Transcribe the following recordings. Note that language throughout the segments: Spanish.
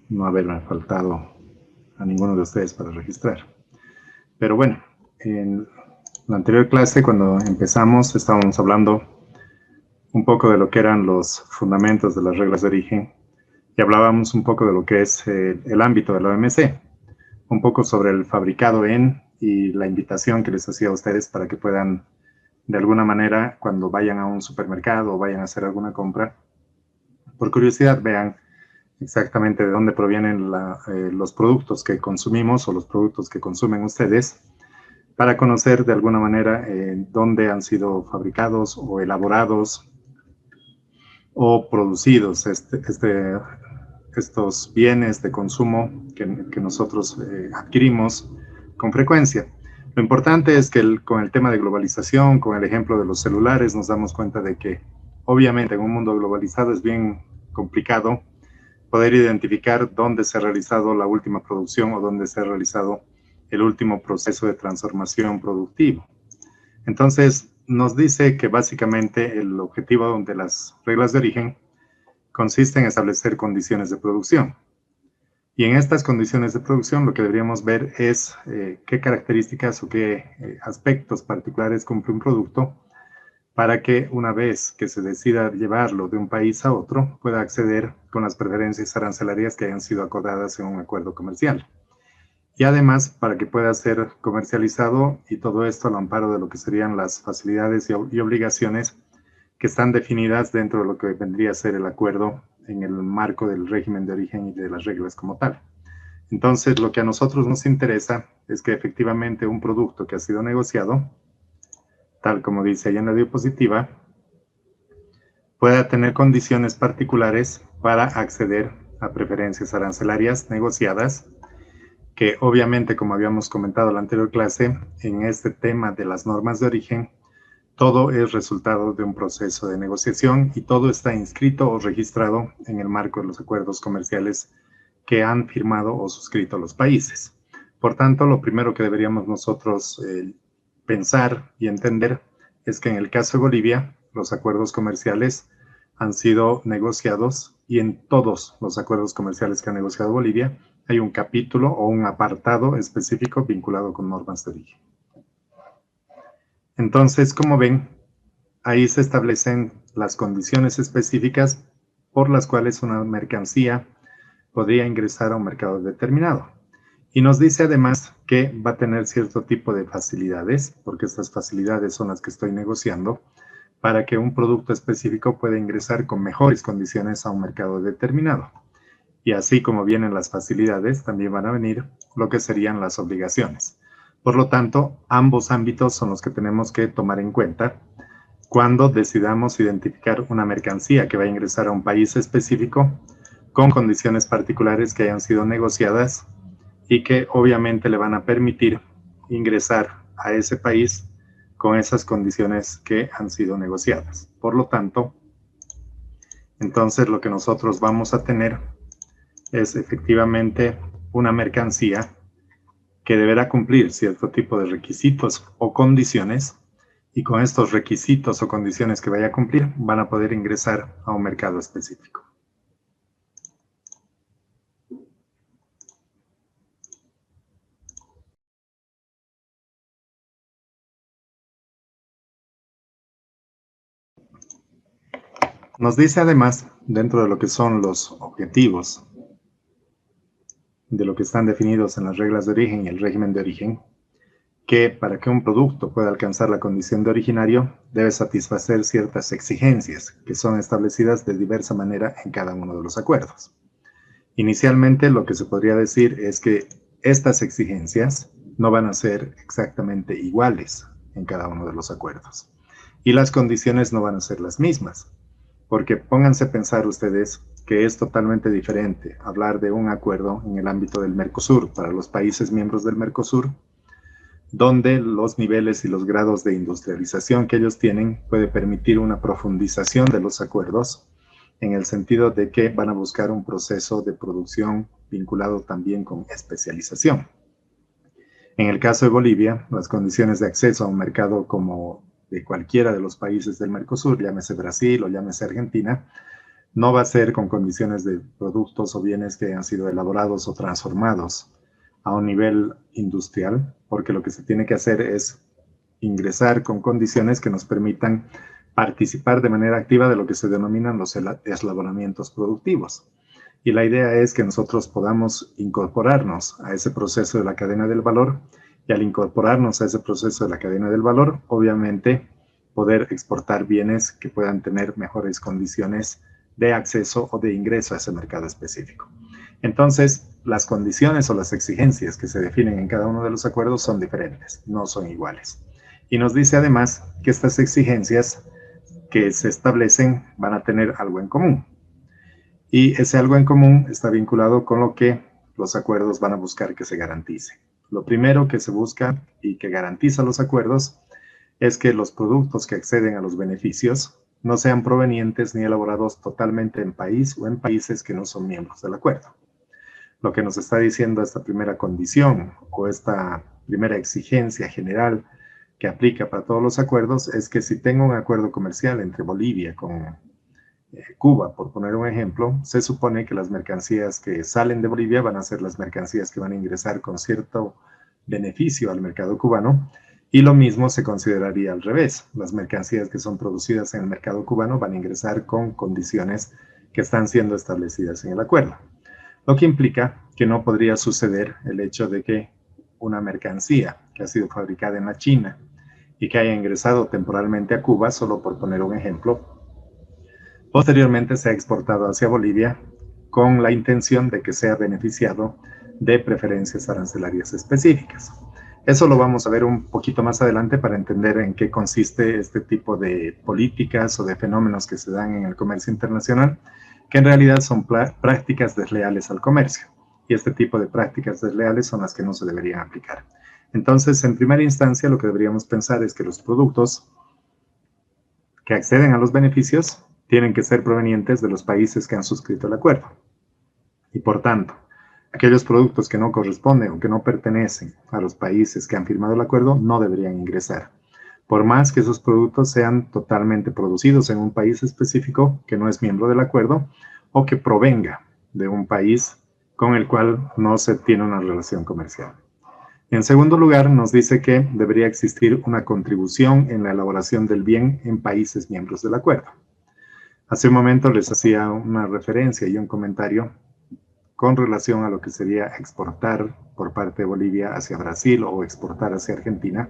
no haberme faltado a ninguno de ustedes para registrar. Pero bueno, en la anterior clase, cuando empezamos, estábamos hablando un poco de lo que eran los fundamentos de las reglas de origen y hablábamos un poco de lo que es el ámbito de la OMC, un poco sobre el fabricado en y la invitación que les hacía a ustedes para que puedan, de alguna manera, cuando vayan a un supermercado o vayan a hacer alguna compra, por curiosidad vean exactamente de dónde provienen los productos que consumimos o los productos que consumen ustedes, para conocer de alguna manera dónde han sido fabricados o elaborados o producidos estos bienes de consumo que nosotros adquirimos con frecuencia. Lo importante es que con el tema de globalización, con el ejemplo de los celulares, nos damos cuenta de que obviamente en un mundo globalizado es bien complicado poder identificar dónde se ha realizado la última producción o dónde se ha realizado el último proceso de transformación productivo. Entonces, nos dice que básicamente el objetivo de las reglas de origen consiste en establecer condiciones de producción. Y en estas condiciones de producción lo que deberíamos ver es qué características o qué aspectos particulares cumple un producto para que una vez que se decida llevarlo de un país a otro, pueda acceder con las preferencias arancelarias que hayan sido acordadas en un acuerdo comercial. Y además, para que pueda ser comercializado y todo esto al amparo de lo que serían las facilidades y obligaciones que están definidas dentro de lo que vendría a ser el acuerdo en el marco del régimen de origen y de las reglas como tal. Entonces, lo que a nosotros nos interesa es que efectivamente un producto que ha sido negociado, tal como dice ahí en la diapositiva, pueda tener condiciones particulares para acceder a preferencias arancelarias negociadas, que obviamente, como habíamos comentado en la anterior clase, en este tema de las normas de origen, todo es resultado de un proceso de negociación y todo está inscrito o registrado en el marco de los acuerdos comerciales que han firmado o suscrito los países. Por tanto, lo primero que deberíamos nosotros pensar y entender es que en el caso de Bolivia, los acuerdos comerciales han sido negociados y en todos los acuerdos comerciales que ha negociado Bolivia hay un capítulo o un apartado específico vinculado con normas de origen. Entonces, como ven, ahí se establecen las condiciones específicas por las cuales una mercancía podría ingresar a un mercado determinado. Y nos dice además que va a tener cierto tipo de facilidades, porque estas facilidades son las que estoy negociando, para que un producto específico pueda ingresar con mejores condiciones a un mercado determinado. Y así como vienen las facilidades, también van a venir lo que serían las obligaciones. Por lo tanto, ambos ámbitos son los que tenemos que tomar en cuenta cuando decidamos identificar una mercancía que va a ingresar a un país específico con condiciones particulares que hayan sido negociadas y que obviamente le van a permitir ingresar a ese país con esas condiciones que han sido negociadas. Por lo tanto, entonces lo que nosotros vamos a tener es efectivamente una mercancía que deberá cumplir cierto tipo de requisitos o condiciones, y con estos requisitos o condiciones que vaya a cumplir van a poder ingresar a un mercado específico. Nos dice además, dentro de lo que son los objetivos, de lo que están definidos en las reglas de origen y el régimen de origen, que para que un producto pueda alcanzar la condición de originario, debe satisfacer ciertas exigencias que son establecidas de diversa manera en cada uno de los acuerdos. Inicialmente, lo que se podría decir es que estas exigencias no van a ser exactamente iguales en cada uno de los acuerdos. Y las condiciones no van a ser las mismas. Porque pónganse a pensar ustedes que es totalmente diferente hablar de un acuerdo en el ámbito del Mercosur para los países miembros del Mercosur, donde los niveles y los grados de industrialización que ellos tienen puede permitir una profundización de los acuerdos en el sentido de que van a buscar un proceso de producción vinculado también con especialización. En el caso de Bolivia, las condiciones de acceso a un mercado como de cualquiera de los países del Mercosur, llámese Brasil o llámese Argentina, no va a ser con condiciones de productos o bienes que han sido elaborados o transformados a un nivel industrial, porque lo que se tiene que hacer es ingresar con condiciones que nos permitan participar de manera activa de lo que se denominan los eslabonamientos productivos. Y la idea es que nosotros podamos incorporarnos a ese proceso de la cadena del valor y al incorporarnos a ese proceso de la cadena del valor, obviamente poder exportar bienes que puedan tener mejores condiciones de acceso o de ingreso a ese mercado específico. Entonces, las condiciones o las exigencias que se definen en cada uno de los acuerdos son diferentes, no son iguales. Y nos dice además que estas exigencias que se establecen van a tener algo en común. Y ese algo en común está vinculado con lo que los acuerdos van a buscar que se garantice. Lo primero que se busca y que garantiza los acuerdos es que los productos que acceden a los beneficios no sean provenientes ni elaborados totalmente en país o en países que no son miembros del acuerdo. Lo que nos está diciendo esta primera condición o esta primera exigencia general que aplica para todos los acuerdos es que si tengo un acuerdo comercial entre Bolivia con Cuba, por poner un ejemplo, se supone que las mercancías que salen de Bolivia van a ser las mercancías que van a ingresar con cierto beneficio al mercado cubano, y lo mismo se consideraría al revés. Las mercancías que son producidas en el mercado cubano van a ingresar con condiciones que están siendo establecidas en el acuerdo. Lo que implica que no podría suceder el hecho de que una mercancía que ha sido fabricada en la China y que haya ingresado temporalmente a Cuba, solo por poner un ejemplo, posteriormente se ha exportado hacia Bolivia con la intención de que sea beneficiado de preferencias arancelarias específicas. Eso lo vamos a ver un poquito más adelante para entender en qué consiste este tipo de políticas o de fenómenos que se dan en el comercio internacional, que en realidad son prácticas desleales al comercio. Y este tipo de prácticas desleales son las que no se deberían aplicar. Entonces, en primera instancia, lo que deberíamos pensar es que los productos que acceden a los beneficios tienen que ser provenientes de los países que han suscrito el acuerdo. Y por tanto, aquellos productos que no corresponden o que no pertenecen a los países que han firmado el acuerdo no deberían ingresar, por más que esos productos sean totalmente producidos en un país específico que no es miembro del acuerdo o que provenga de un país con el cual no se tiene una relación comercial. En segundo lugar, nos dice que debería existir una contribución en la elaboración del bien en países miembros del acuerdo. Hace un momento les hacía una referencia y un comentario con relación a lo que sería exportar por parte de Bolivia hacia Brasil o exportar hacia Argentina,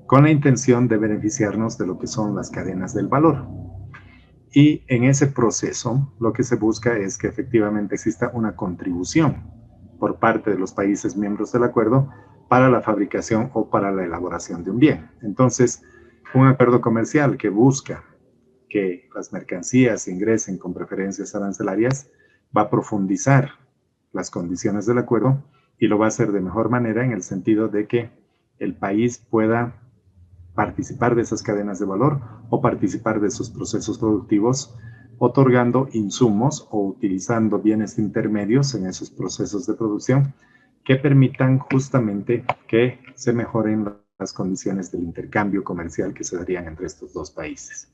con la intención de beneficiarnos de lo que son las cadenas del valor. Y en ese proceso, lo que se busca es que efectivamente exista una contribución por parte de los países miembros del acuerdo para la fabricación o para la elaboración de un bien. Entonces, un acuerdo comercial que busca que las mercancías ingresen con preferencias arancelarias va a profundizar las condiciones del acuerdo y lo va a hacer de mejor manera en el sentido de que el país pueda participar de esas cadenas de valor o participar de esos procesos productivos, otorgando insumos o utilizando bienes intermedios en esos procesos de producción que permitan justamente que se mejoren las condiciones del intercambio comercial que se darían entre estos dos países.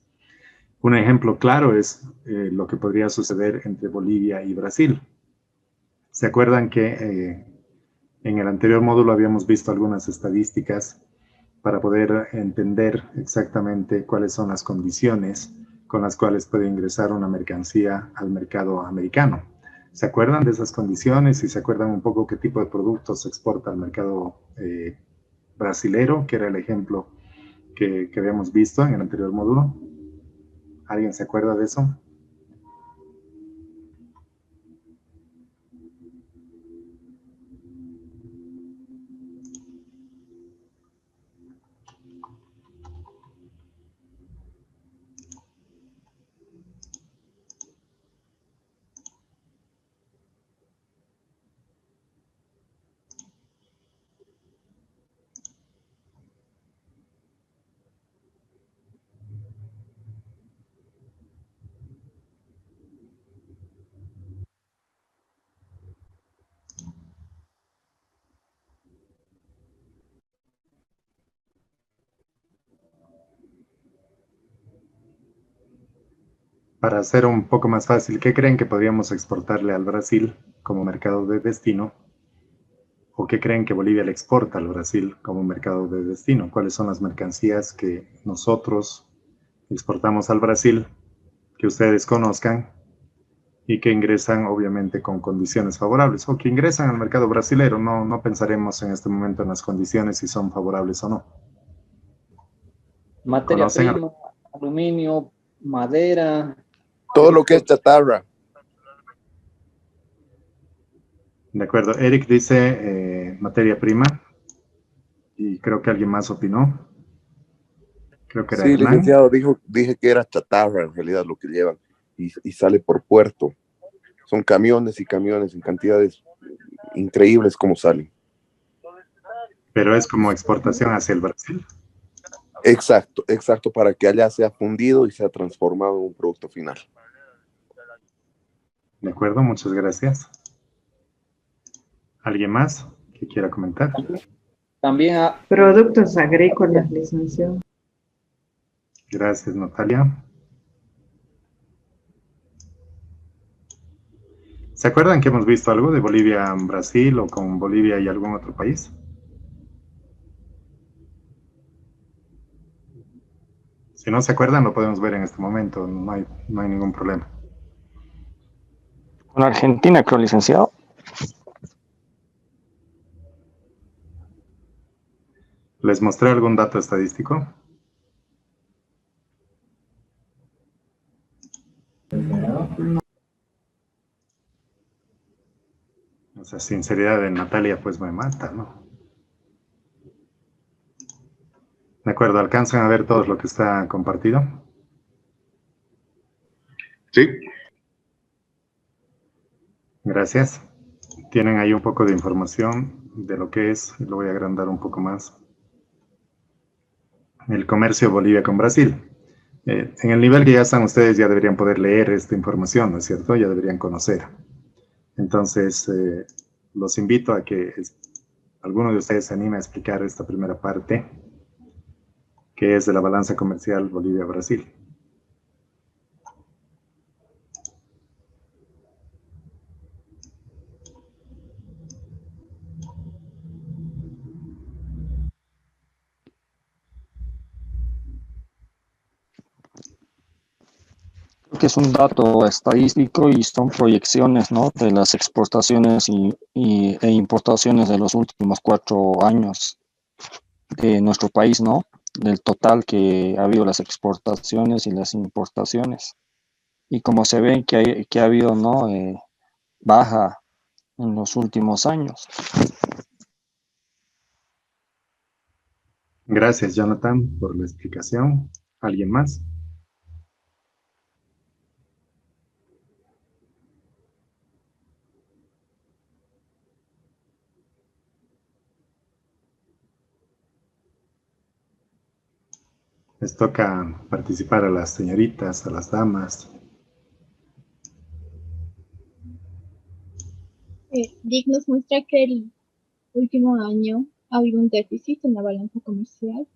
Un ejemplo claro es lo que podría suceder entre Bolivia y Brasil. ¿Se acuerdan que en el anterior módulo habíamos visto algunas estadísticas para poder entender exactamente cuáles son las condiciones con las cuales puede ingresar una mercancía al mercado americano? ¿Se acuerdan de esas condiciones y se acuerdan un poco qué tipo de productos se exporta al mercado brasilero, que era el ejemplo que habíamos visto en el anterior módulo? ¿Alguien se acuerda de eso? Para hacer un poco más fácil, ¿qué creen que podríamos exportarle al Brasil como mercado de destino? ¿O qué creen que Bolivia le exporta al Brasil como mercado de destino? ¿Cuáles son las mercancías que nosotros exportamos al Brasil, que ustedes conozcan y que ingresan obviamente con condiciones favorables o que ingresan al mercado brasilero? No pensaremos en este momento en las condiciones si son favorables o no. Materia ¿Conocen? prima, aluminio, madera. Todo lo que es chatarra. De acuerdo. Eric dice materia prima y creo que alguien más opinó. Creo que era Sí, Hernán. licenciado, dije que era chatarra en realidad lo que llevan y sale por puerto. Son camiones y camiones en cantidades increíbles como salen. Pero es como exportación hacia el Brasil. Exacto, para que allá sea fundido y sea transformado en un producto final. De acuerdo, muchas gracias. ¿Alguien más que quiera comentar? También Productos agrícolas, licenciado. Gracias, Natalia. ¿Se acuerdan que hemos visto algo de Bolivia en Brasil o con Bolivia y algún otro país? Si no se acuerdan, lo podemos ver en este momento, no hay ningún problema. Con Argentina, creo, licenciado. ¿Les mostré algún dato estadístico? Esa sinceridad de Natalia pues me mata, ¿no? De acuerdo, ¿alcanzan a ver todo lo que está compartido? Sí. Gracias. Tienen ahí un poco de información de lo que es, lo voy a agrandar un poco más, el comercio de Bolivia con Brasil. En el nivel que ya están ustedes ya deberían poder leer esta información, ¿no es cierto? Ya deberían conocer. Entonces, los invito a que alguno de ustedes se anime a explicar esta primera parte, que es de la balanza comercial Bolivia-Brasil. Que es un dato estadístico y son proyecciones, ¿no?, de las exportaciones e importaciones de los últimos 4 años de nuestro país, ¿no? Del total que ha habido las exportaciones y las importaciones. Y como se ve que ha habido, ¿no?, baja en los últimos años. Gracias, Jonathan, por la explicación. ¿Alguien más? Les toca participar a las señoritas, a las damas. Dick nos muestra que el último año ha habido un déficit en la balanza comercial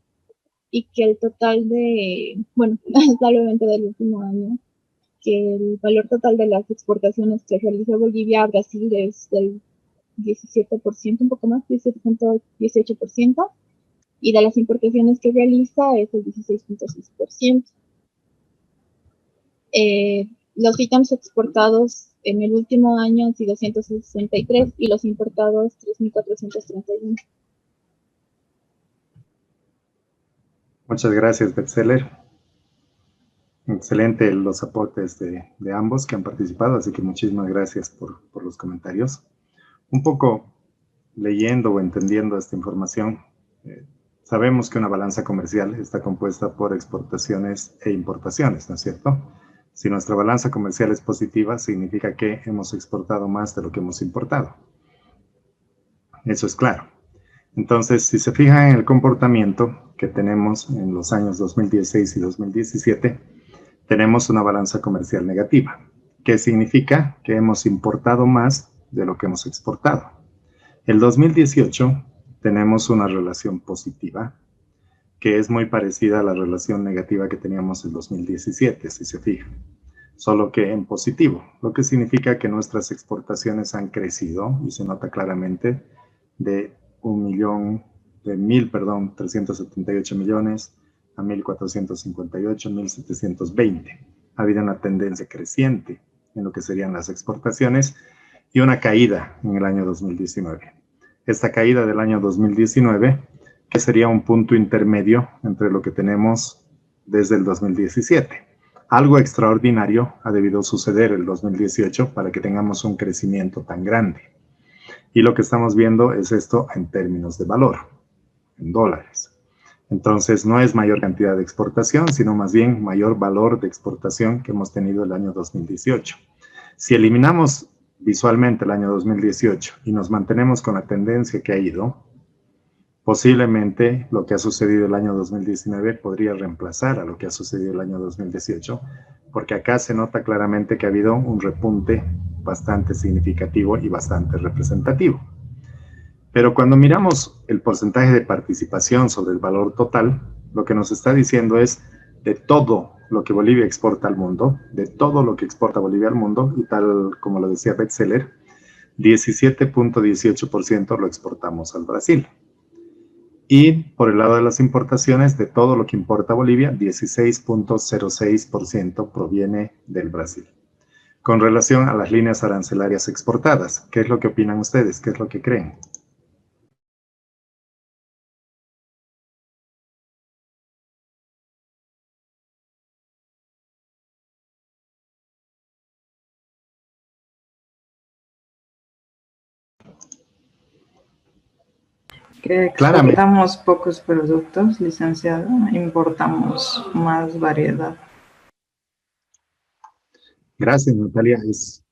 y que el total de, bueno, salvamente del último año, que el valor total de las exportaciones que realiza Bolivia a Brasil es del 17%, un poco más, 18%, y de las importaciones que realiza es el 16.6%. Los ítems exportados en el último año han sido 163 y los importados 3.431. Muchas gracias, Betzeler. Excelente los aportes de ambos que han participado, así que muchísimas gracias por los comentarios. Un poco leyendo o entendiendo esta información, sabemos que una balanza comercial está compuesta por exportaciones e importaciones, ¿no es cierto? Si nuestra balanza comercial es positiva, significa que hemos exportado más de lo que hemos importado. Eso es claro. Entonces, si se fijan en el comportamiento que tenemos en los años 2016 y 2017, tenemos una balanza comercial negativa, que significa que hemos importado más de lo que hemos exportado. El 2018 tenemos una relación positiva, que es muy parecida a la relación negativa que teníamos en 2017, si se fijan. solo que en positivo, lo que significa que nuestras exportaciones han crecido y se nota claramente de 378 millones a 1.458, 1.720. Ha habido una tendencia creciente en lo que serían las exportaciones y una caída en el año 2019. Esta caída del año 2019, que sería un punto intermedio entre lo que tenemos desde el 2017. Algo extraordinario ha debido suceder el 2018 para que tengamos un crecimiento tan grande. Y lo que estamos viendo es esto en términos de valor, en dólares. Entonces, no es mayor cantidad de exportación, sino más bien mayor valor de exportación que hemos tenido el año 2018. Si eliminamos visualmente el año 2018 y nos mantenemos con la tendencia que ha ido, posiblemente lo que ha sucedido el año 2019 podría reemplazar a lo que ha sucedido el año 2018, porque acá se nota claramente que ha habido un repunte bastante significativo y bastante representativo. Pero cuando miramos el porcentaje de participación sobre el valor total, lo que nos está diciendo es de todo lo que Bolivia exporta al mundo, de todo lo que exporta Bolivia al mundo, y tal como lo decía Bestseller, 17.18% lo exportamos al Brasil. Y por el lado de las importaciones, de todo lo que importa Bolivia, 16.06% proviene del Brasil. Con relación a las líneas arancelarias exportadas, ¿qué es lo que opinan ustedes? ¿Qué es lo que creen? Que Claramente. exportamos pocos productos, licenciado, importamos más variedad. Gracias, Natalia. Es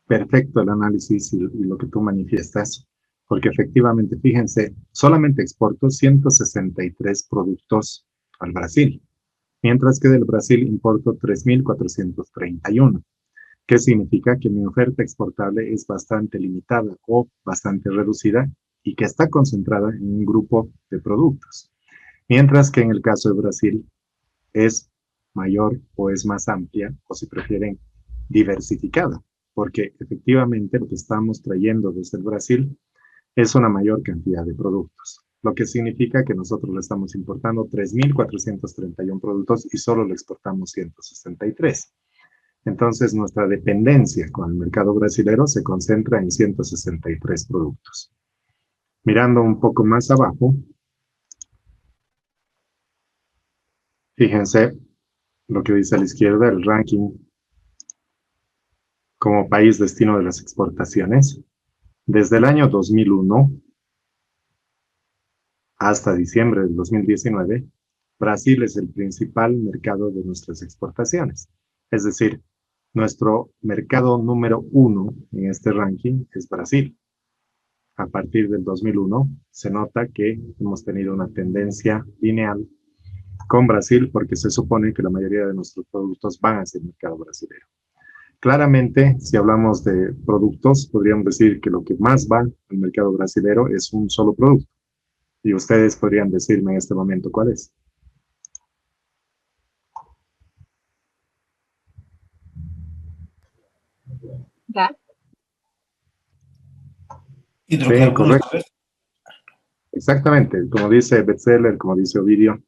perfecto el análisis y lo que tú manifiestas, porque efectivamente, fíjense, solamente exporto 163 productos al Brasil, mientras que del Brasil importo 3.431. ¿Qué significa? Que mi oferta exportable es bastante limitada o bastante reducida y que está concentrada en un grupo de productos. Mientras que en el caso de Brasil es mayor o es más amplia, o si prefieren, diversificada, porque efectivamente lo que estamos trayendo desde el Brasil es una mayor cantidad de productos, lo que significa que nosotros le estamos importando 3.431 productos y solo le exportamos 163. Entonces, nuestra dependencia con el mercado brasilero se concentra en 163 productos. Mirando un poco más abajo, fíjense lo que dice a la izquierda, el ranking como país destino de las exportaciones. Desde el año 2001 hasta diciembre del 2019, Brasil es el principal mercado de nuestras exportaciones. Es decir, nuestro mercado número 1 en este ranking es Brasil. A partir del 2001 se nota que hemos tenido una tendencia lineal con Brasil porque se supone que la mayoría de nuestros productos van hacia el mercado brasileño. Claramente, si hablamos de productos, podríamos decir que lo que más va al mercado brasileño es un solo producto. Y ustedes podrían decirme en este momento cuál es. Gas. Sí, correcto. Exactamente, como dice Bestseller, como dice Ovidio,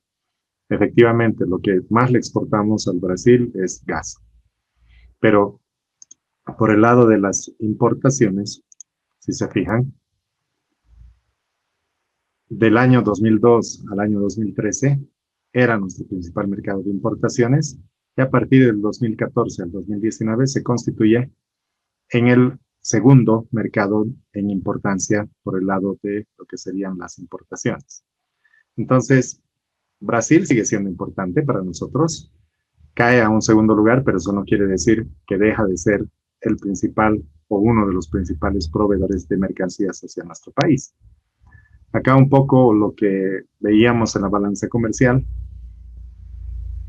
efectivamente lo que más le exportamos al Brasil es gas. Pero por el lado de las importaciones, si se fijan, del año 2002 al año 2013 era nuestro principal mercado de importaciones y a partir del 2014 al 2019 se constituye en el segundo mercado en importancia por el lado de lo que serían las importaciones. Entonces, Brasil sigue siendo importante para nosotros, cae a un segundo lugar, pero eso no quiere decir que deja de ser el principal o uno de los principales proveedores de mercancías hacia nuestro país. Acá un poco lo que veíamos en la balanza comercial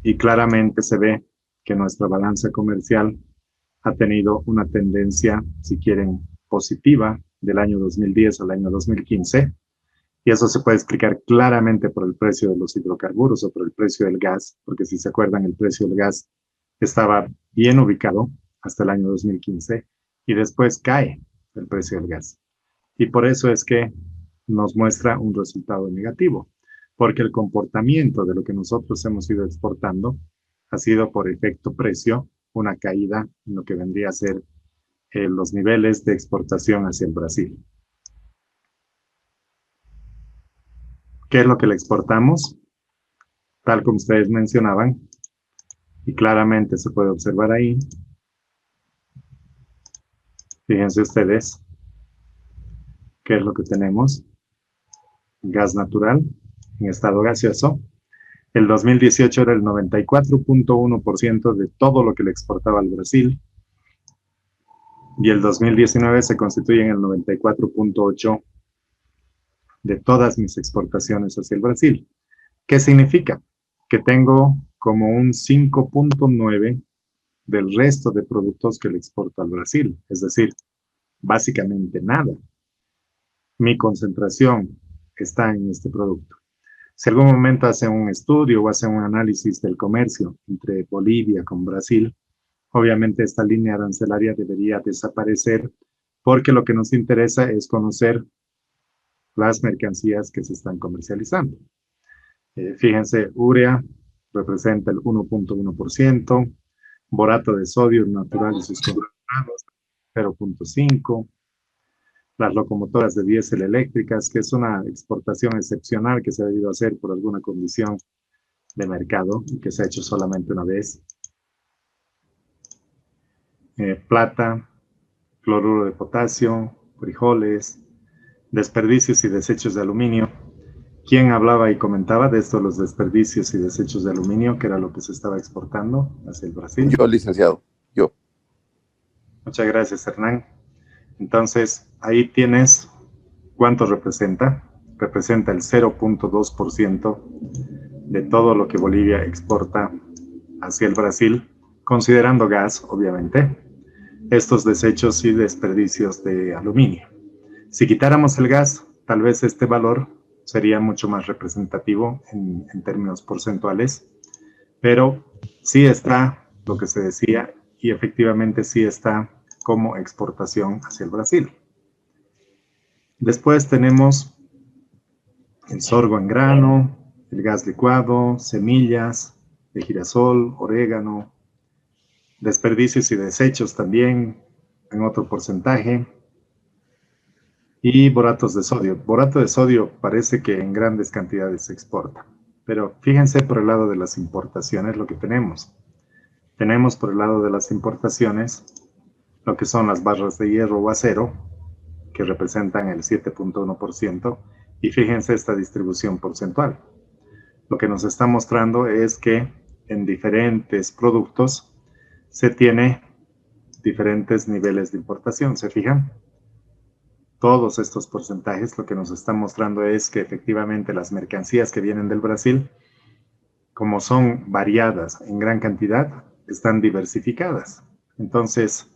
y claramente se ve que nuestra balanza comercial ha tenido una tendencia, si quieren, positiva del año 2010 al año 2015 y eso se puede explicar claramente por el precio de los hidrocarburos o por el precio del gas, porque si se acuerdan el precio del gas estaba bien ubicado hasta el año 2015 y después cae el precio del gas. Y por eso es que nos muestra un resultado negativo, porque el comportamiento de lo que nosotros hemos ido exportando ha sido por efecto precio una caída en lo que vendría a ser los niveles de exportación hacia el Brasil. ¿Qué es lo que le exportamos? Tal como ustedes mencionaban, y claramente se puede observar ahí. Fíjense ustedes, ¿qué es lo que tenemos? Gas natural en estado gaseoso. El 2018 era el 94.1% de todo lo que le exportaba al Brasil. Y el 2019 se constituye en el 94.8% de todas mis exportaciones hacia el Brasil. ¿Qué significa? Que tengo como un 5.9% del resto de productos que le exporto al Brasil. Es decir, básicamente nada. Mi concentración está en este producto. Si algún momento hacen un estudio o hacen un análisis del comercio entre Bolivia con Brasil, obviamente esta línea arancelaria debería desaparecer porque lo que nos interesa es conocer las mercancías que se están comercializando. Fíjense, urea representa el 1.1%, borato de sodio natural y sus concentrados 0.5%, las locomotoras de diésel eléctricas, que es una exportación excepcional que se ha debido hacer por alguna condición de mercado y que se ha hecho solamente una vez. Plata, cloruro de potasio, frijoles, desperdicios y desechos de aluminio. ¿Quién hablaba y comentaba de esto, los desperdicios y desechos de aluminio, que era lo que se estaba exportando hacia el Brasil? Yo, licenciado, yo. Muchas gracias, Hernán. Entonces, ahí tienes cuánto representa. Representa el 0.2% de todo lo que Bolivia exporta hacia el Brasil, considerando gas, obviamente, estos desechos y desperdicios de aluminio. Si quitáramos el gas, tal vez este valor sería mucho más representativo en términos porcentuales, pero sí está lo que se decía y efectivamente sí está como exportación hacia el Brasil. Después tenemos el sorgo en grano, el gas licuado, semillas de girasol, orégano, desperdicios y desechos también en otro porcentaje, y boratos de sodio. Borato de sodio parece que en grandes cantidades se exporta, pero fíjense por el lado de las importaciones lo que tenemos. Tenemos por el lado de las importaciones lo que son las barras de hierro o acero, que representan el 7.1%, y fíjense esta distribución porcentual. Lo que nos está mostrando es que en diferentes productos se tiene diferentes niveles de importación, ¿se fijan? Todos estos porcentajes lo que nos están mostrando es que efectivamente las mercancías que vienen del Brasil, como son variadas en gran cantidad, están diversificadas. Entonces,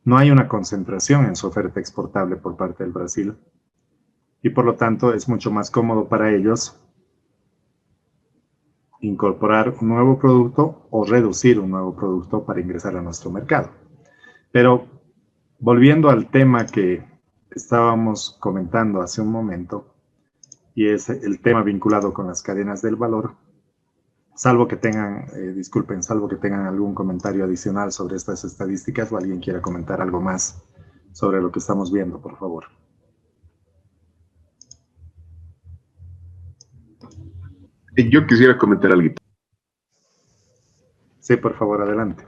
no hay una concentración en su oferta exportable por parte del Brasil y por lo tanto es mucho más cómodo para ellos incorporar un nuevo producto o reducir un nuevo producto para ingresar a nuestro mercado. Pero volviendo al tema que estábamos comentando hace un momento, y es el tema vinculado con las cadenas del valor, salvo que tengan, salvo que tengan algún comentario adicional sobre estas estadísticas o alguien quiera comentar algo más sobre lo que estamos viendo, por favor. Yo quisiera comentar algo. Sí, por favor, adelante.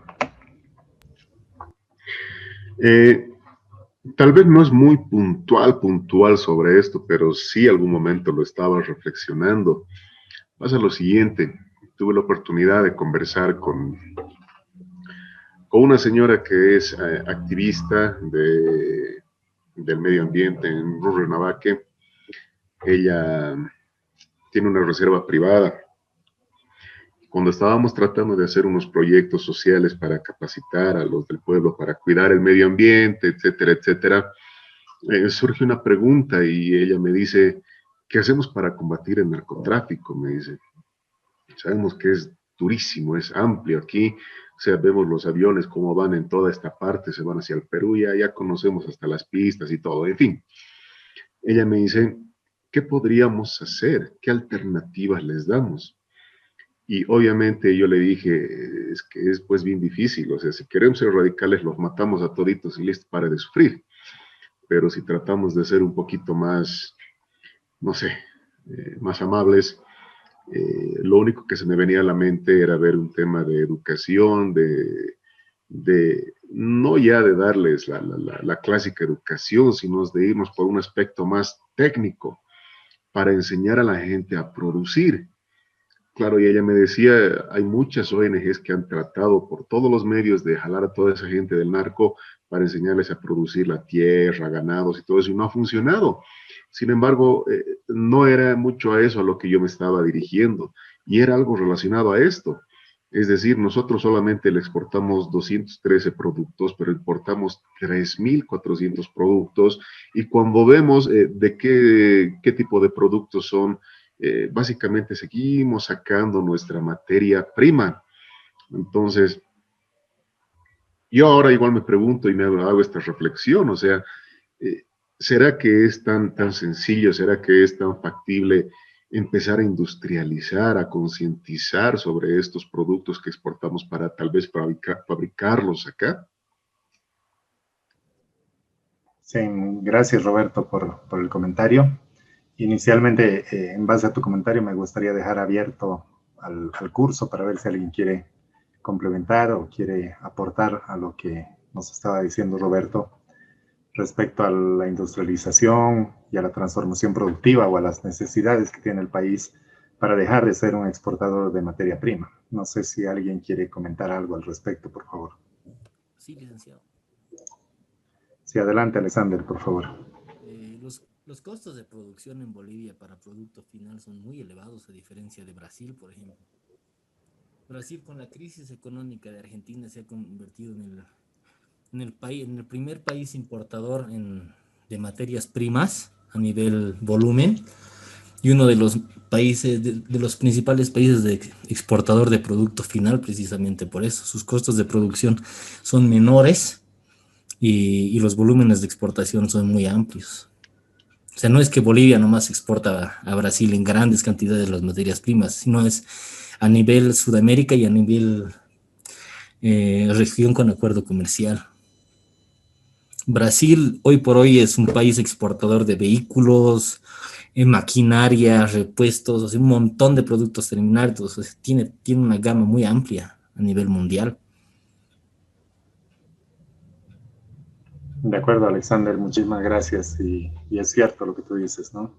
Tal vez no es muy puntual sobre esto, pero sí algún momento lo estaba reflexionando. Pasa lo siguiente, tuve la oportunidad de conversar con una señora que es activista del medio ambiente en Rurrenabaque. Ella tiene una reserva privada. Cuando estábamos tratando de hacer unos proyectos sociales para capacitar a los del pueblo, para cuidar el medio ambiente, etcétera, etcétera, surge una pregunta y ella me dice, ¿qué hacemos para combatir el narcotráfico? Me dice, sabemos que es durísimo, es amplio aquí. O sea, vemos los aviones cómo van en toda esta parte, se van hacia el Perú, ya conocemos hasta las pistas y todo, en fin. Ella me dice, ¿qué podríamos hacer? ¿Qué alternativas les damos? Y obviamente yo le dije, es que es pues bien difícil, o sea, si queremos ser radicales, los matamos a toditos y listo, pare de sufrir. Pero si tratamos de ser un poquito más, no sé, más amables, lo único que se me venía a la mente era ver un tema de educación, no ya de darles la clásica educación, sino de irnos por un aspecto más técnico para enseñar a la gente a producir. Claro, y ella me decía, hay muchas ONGs que han tratado por todos los medios de jalar a toda esa gente del narco para enseñarles a producir la tierra, ganados y todo eso, y no ha funcionado. Sin embargo, no era mucho a eso a lo que yo me estaba dirigiendo, y era algo relacionado a esto. Es decir, nosotros solamente le exportamos 213 productos, pero importamos 3.400 productos, y cuando vemos de qué tipo de productos son, básicamente seguimos sacando nuestra materia prima. Entonces, yo ahora igual me pregunto y me hago esta reflexión, o sea, ¿será que es tan sencillo, será que es tan factible empezar a industrializar, a concientizar sobre estos productos que exportamos para tal vez fabricarlos acá? Sí, gracias Roberto por el comentario. Inicialmente, en base a tu comentario, me gustaría dejar abierto al curso para ver si alguien quiere complementar o quiere aportar a lo que nos estaba diciendo Roberto respecto a la industrialización y a la transformación productiva o a las necesidades que tiene el país para dejar de ser un exportador de materia prima. No sé si alguien quiere comentar algo al respecto, por favor. Sí, licenciado. Sí, adelante, Alexander, por favor. Los costos de producción en Bolivia para producto final son muy elevados a diferencia de Brasil, por ejemplo. Brasil, con la crisis económica de Argentina, se ha convertido en el primer país importador de materias primas a nivel volumen y uno de los países, de los principales países de exportador de producto final, precisamente por eso. Sus costos de producción son menores y los volúmenes de exportación son muy amplios. O sea, no es que Bolivia nomás exporta a Brasil en grandes cantidades las materias primas, sino es a nivel Sudamérica y a nivel región con acuerdo comercial. Brasil hoy por hoy es un país exportador de vehículos, maquinaria, repuestos, o sea, un montón de productos terminados, o sea, tiene una gama muy amplia a nivel mundial. De acuerdo, Alexander, muchísimas gracias. Y es cierto lo que tú dices, ¿no?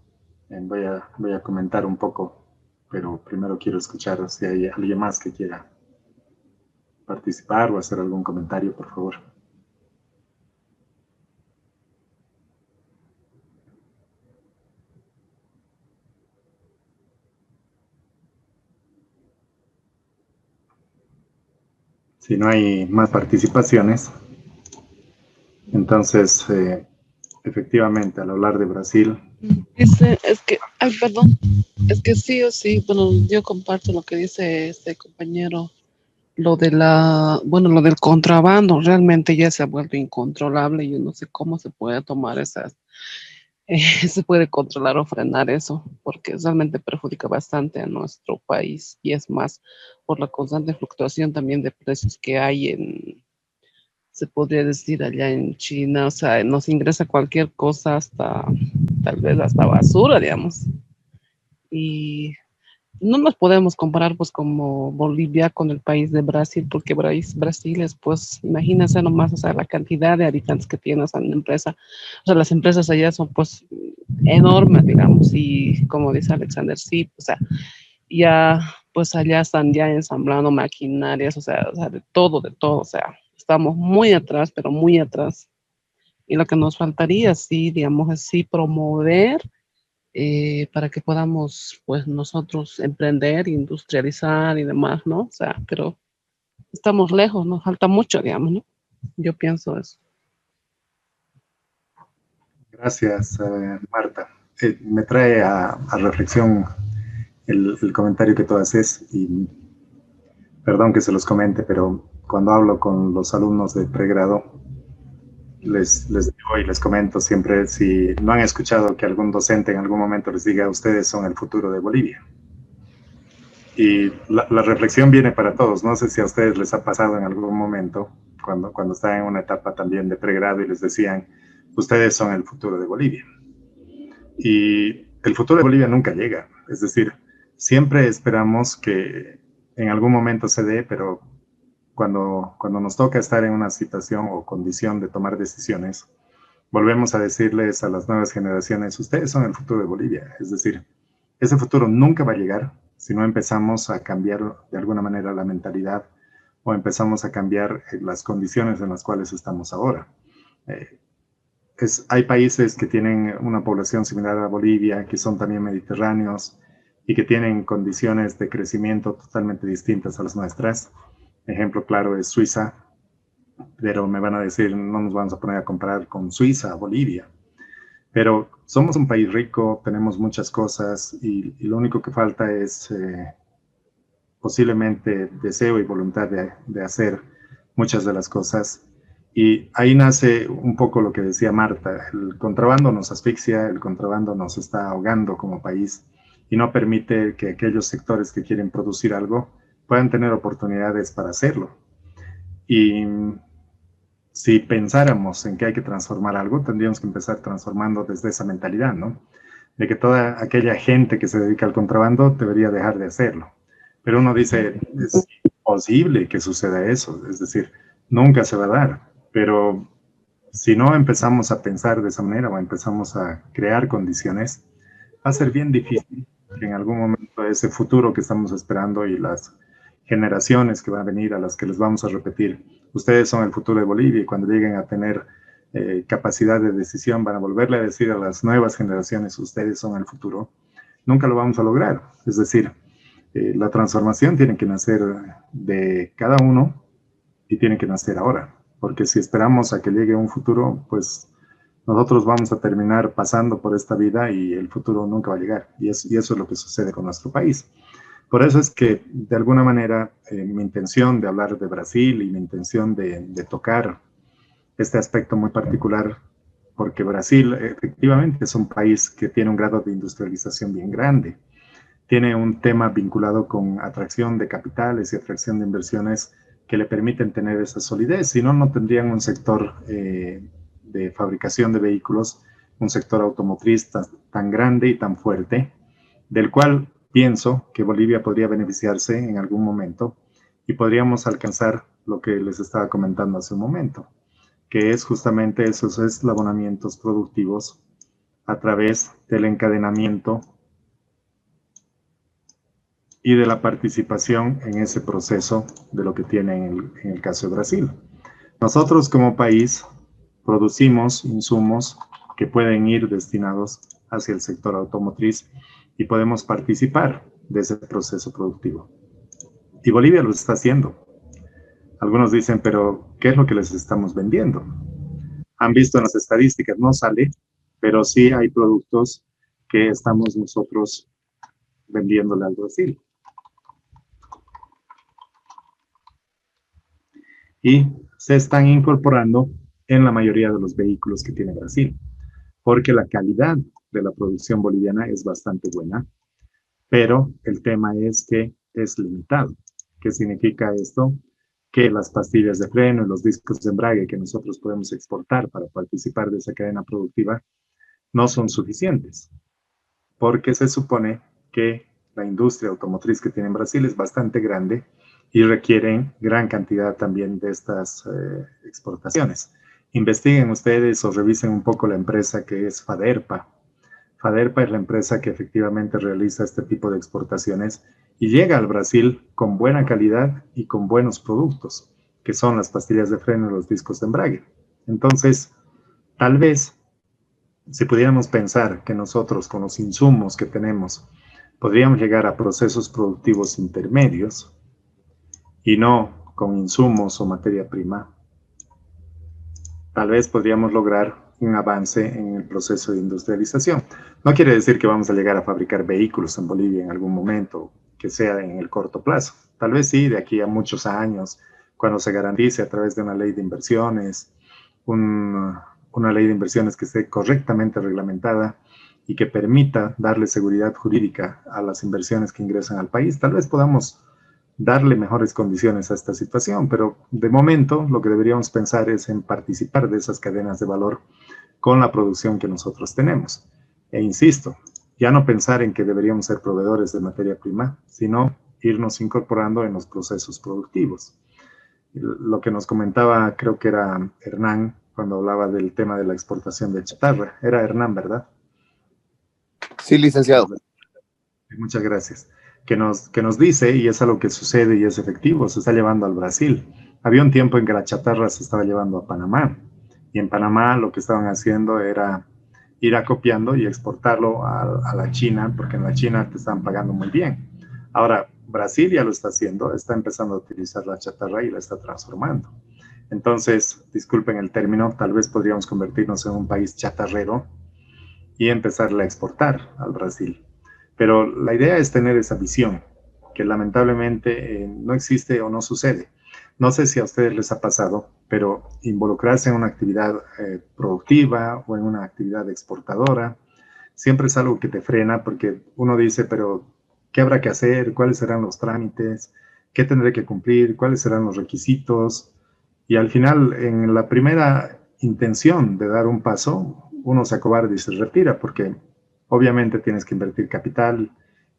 Voy a comentar un poco, pero primero quiero escuchar si hay alguien más que quiera participar o hacer algún comentario, por favor. Si no hay más participaciones, entonces, efectivamente, al hablar de Brasil... Perdón, es que sí o sí, bueno, yo comparto lo que dice este compañero, lo lo del contrabando, realmente ya se ha vuelto incontrolable, yo no sé cómo se puede tomar se puede controlar o frenar eso, porque realmente perjudica bastante a nuestro país, y es más, por la constante fluctuación también de precios que hay se podría decir allá en China, o sea, nos ingresa cualquier cosa tal vez hasta basura, digamos. Y no nos podemos comparar pues como Bolivia con el país de Brasil, porque Brasil es pues, imagínense nomás, o sea, la cantidad de habitantes que tiene esa empresa. O sea, las empresas allá son pues enormes, digamos, y como dice Alexander, sí, o sea, ya pues allá están ya ensamblando maquinarias, o sea, de todo, o sea, estamos muy atrás, pero muy atrás. Y lo que nos faltaría, sí, digamos, es sí promover para que podamos, pues, nosotros emprender, industrializar y demás, ¿no? O sea, pero estamos lejos, nos falta mucho, digamos, ¿no? Yo pienso eso. Gracias, Marta. Me trae a reflexión el comentario que tú haces y Perdón que se los comente, pero cuando hablo con los alumnos de pregrado, les digo y les comento siempre, si no han escuchado que algún docente en algún momento les diga, ustedes son el futuro de Bolivia. Y la reflexión viene para todos. No sé si a ustedes les ha pasado en algún momento, cuando están en una etapa también de pregrado y les decían, ustedes son el futuro de Bolivia. Y el futuro de Bolivia nunca llega. Es decir, siempre esperamos que en algún momento se dé, pero cuando nos toca estar en una situación o condición de tomar decisiones, volvemos a decirles a las nuevas generaciones, ustedes son el futuro de Bolivia. Es decir, ese futuro nunca va a llegar si no empezamos a cambiar de alguna manera la mentalidad o empezamos a cambiar las condiciones en las cuales estamos ahora. Hay países que tienen una población similar a Bolivia, que son también mediterráneos y que tienen condiciones de crecimiento totalmente distintas a las nuestras. Ejemplo claro es Suiza, pero me van a decir, no nos vamos a poner a comparar con Suiza, Bolivia. Pero somos un país rico, tenemos muchas cosas y lo único que falta es posiblemente deseo y voluntad de hacer muchas de las cosas. Y ahí nace un poco lo que decía Marta, el contrabando nos asfixia, el contrabando nos está ahogando como país y no permite que aquellos sectores que quieren producir algo puedan tener oportunidades para hacerlo. Y si pensáramos en que hay que transformar algo, tendríamos que empezar transformando desde esa mentalidad, ¿no? De que toda aquella gente que se dedica al contrabando debería dejar de hacerlo. Pero uno dice, es imposible que suceda eso, es decir, nunca se va a dar. Pero si no empezamos a pensar de esa manera o empezamos a crear condiciones, va a ser bien difícil que en algún momento ese futuro que estamos esperando y las generaciones que van a venir, a las que les vamos a repetir, ustedes son el futuro de Bolivia, y cuando lleguen a tener capacidad de decisión van a volverle a decir a las nuevas generaciones, ustedes son el futuro, nunca lo vamos a lograr. Es decir, la transformación tiene que nacer de cada uno y tiene que nacer ahora, porque si esperamos a que llegue un futuro, pues nosotros vamos a terminar pasando por esta vida y el futuro nunca va a llegar, y eso es lo que sucede con nuestro país. Por eso es que, de alguna manera, mi intención de hablar de Brasil y mi intención de tocar este aspecto muy particular, porque Brasil efectivamente es un país que tiene un grado de industrialización bien grande, tiene un tema vinculado con atracción de capitales y atracción de inversiones que le permiten tener esa solidez, si no, no tendrían un sector de fabricación de vehículos, un sector automotriz tan grande y tan fuerte, del cual pienso que Bolivia podría beneficiarse en algún momento y podríamos alcanzar lo que les estaba comentando hace un momento, que es justamente esos eslabonamientos productivos a través del encadenamiento y de la participación en ese proceso de lo que tiene en el caso de Brasil. Nosotros como país producimos insumos que pueden ir destinados hacia el sector automotriz y podemos participar de ese proceso productivo. Y Bolivia lo está haciendo. Algunos dicen, pero ¿qué es lo que les estamos vendiendo? Han visto en las estadísticas, no sale, pero sí hay productos que estamos nosotros vendiéndole al Brasil. Y se están incorporando en la mayoría de los vehículos que tiene Brasil, porque la calidad de la producción boliviana es bastante buena, pero el tema es que es limitado. ¿Qué significa esto? Que las pastillas de freno y los discos de embrague que nosotros podemos exportar para participar de esa cadena productiva no son suficientes, porque se supone que la industria automotriz que tiene en Brasil es bastante grande y requieren gran cantidad también de estas exportaciones. Investiguen ustedes o revisen un poco la empresa que es Faderpa. Faderpa es la empresa que efectivamente realiza este tipo de exportaciones y llega al Brasil con buena calidad y con buenos productos, que son las pastillas de freno y los discos de embrague. Entonces, tal vez, si pudiéramos pensar que nosotros con los insumos que tenemos podríamos llegar a procesos productivos intermedios y no con insumos o materia prima, tal vez podríamos lograr un avance en el proceso de industrialización. No quiere decir que vamos a llegar a fabricar vehículos en Bolivia en algún momento, que sea en el corto plazo. Tal vez sí, de aquí a muchos años, cuando se garantice a través de una ley de inversiones, una ley de inversiones que esté correctamente reglamentada y que permita darle seguridad jurídica a las inversiones que ingresan al país, tal vez podamos darle mejores condiciones a esta situación, pero de momento lo que deberíamos pensar es en participar de esas cadenas de valor con la producción que nosotros tenemos. E insisto, ya no pensar en que deberíamos ser proveedores de materia prima, sino irnos incorporando en los procesos productivos. Lo que nos comentaba, creo que era Hernán, cuando hablaba del tema de la exportación de chatarra. Era Hernán, ¿verdad? Sí, licenciado. Muchas gracias. Que nos dice, y es algo que sucede y es efectivo, se está llevando al Brasil. Había un tiempo en que la chatarra se estaba llevando a Panamá, y en Panamá lo que estaban haciendo era ir acopiando y exportarlo a la China, porque en la China te estaban pagando muy bien. Ahora, Brasil ya lo está haciendo, está empezando a utilizar la chatarra y la está transformando. Entonces, disculpen el término, tal vez podríamos convertirnos en un país chatarrero y empezarla a exportar al Brasil. Pero la idea es tener esa visión, que lamentablemente no existe o no sucede. No sé si a ustedes les ha pasado, pero involucrarse en una actividad productiva o en una actividad exportadora siempre es algo que te frena, porque uno dice, pero ¿qué habrá que hacer? ¿Cuáles serán los trámites? ¿Qué tendré que cumplir? ¿Cuáles serán los requisitos? Y al final, en la primera intención de dar un paso, uno se acobarda y se retira, porque obviamente tienes que invertir capital,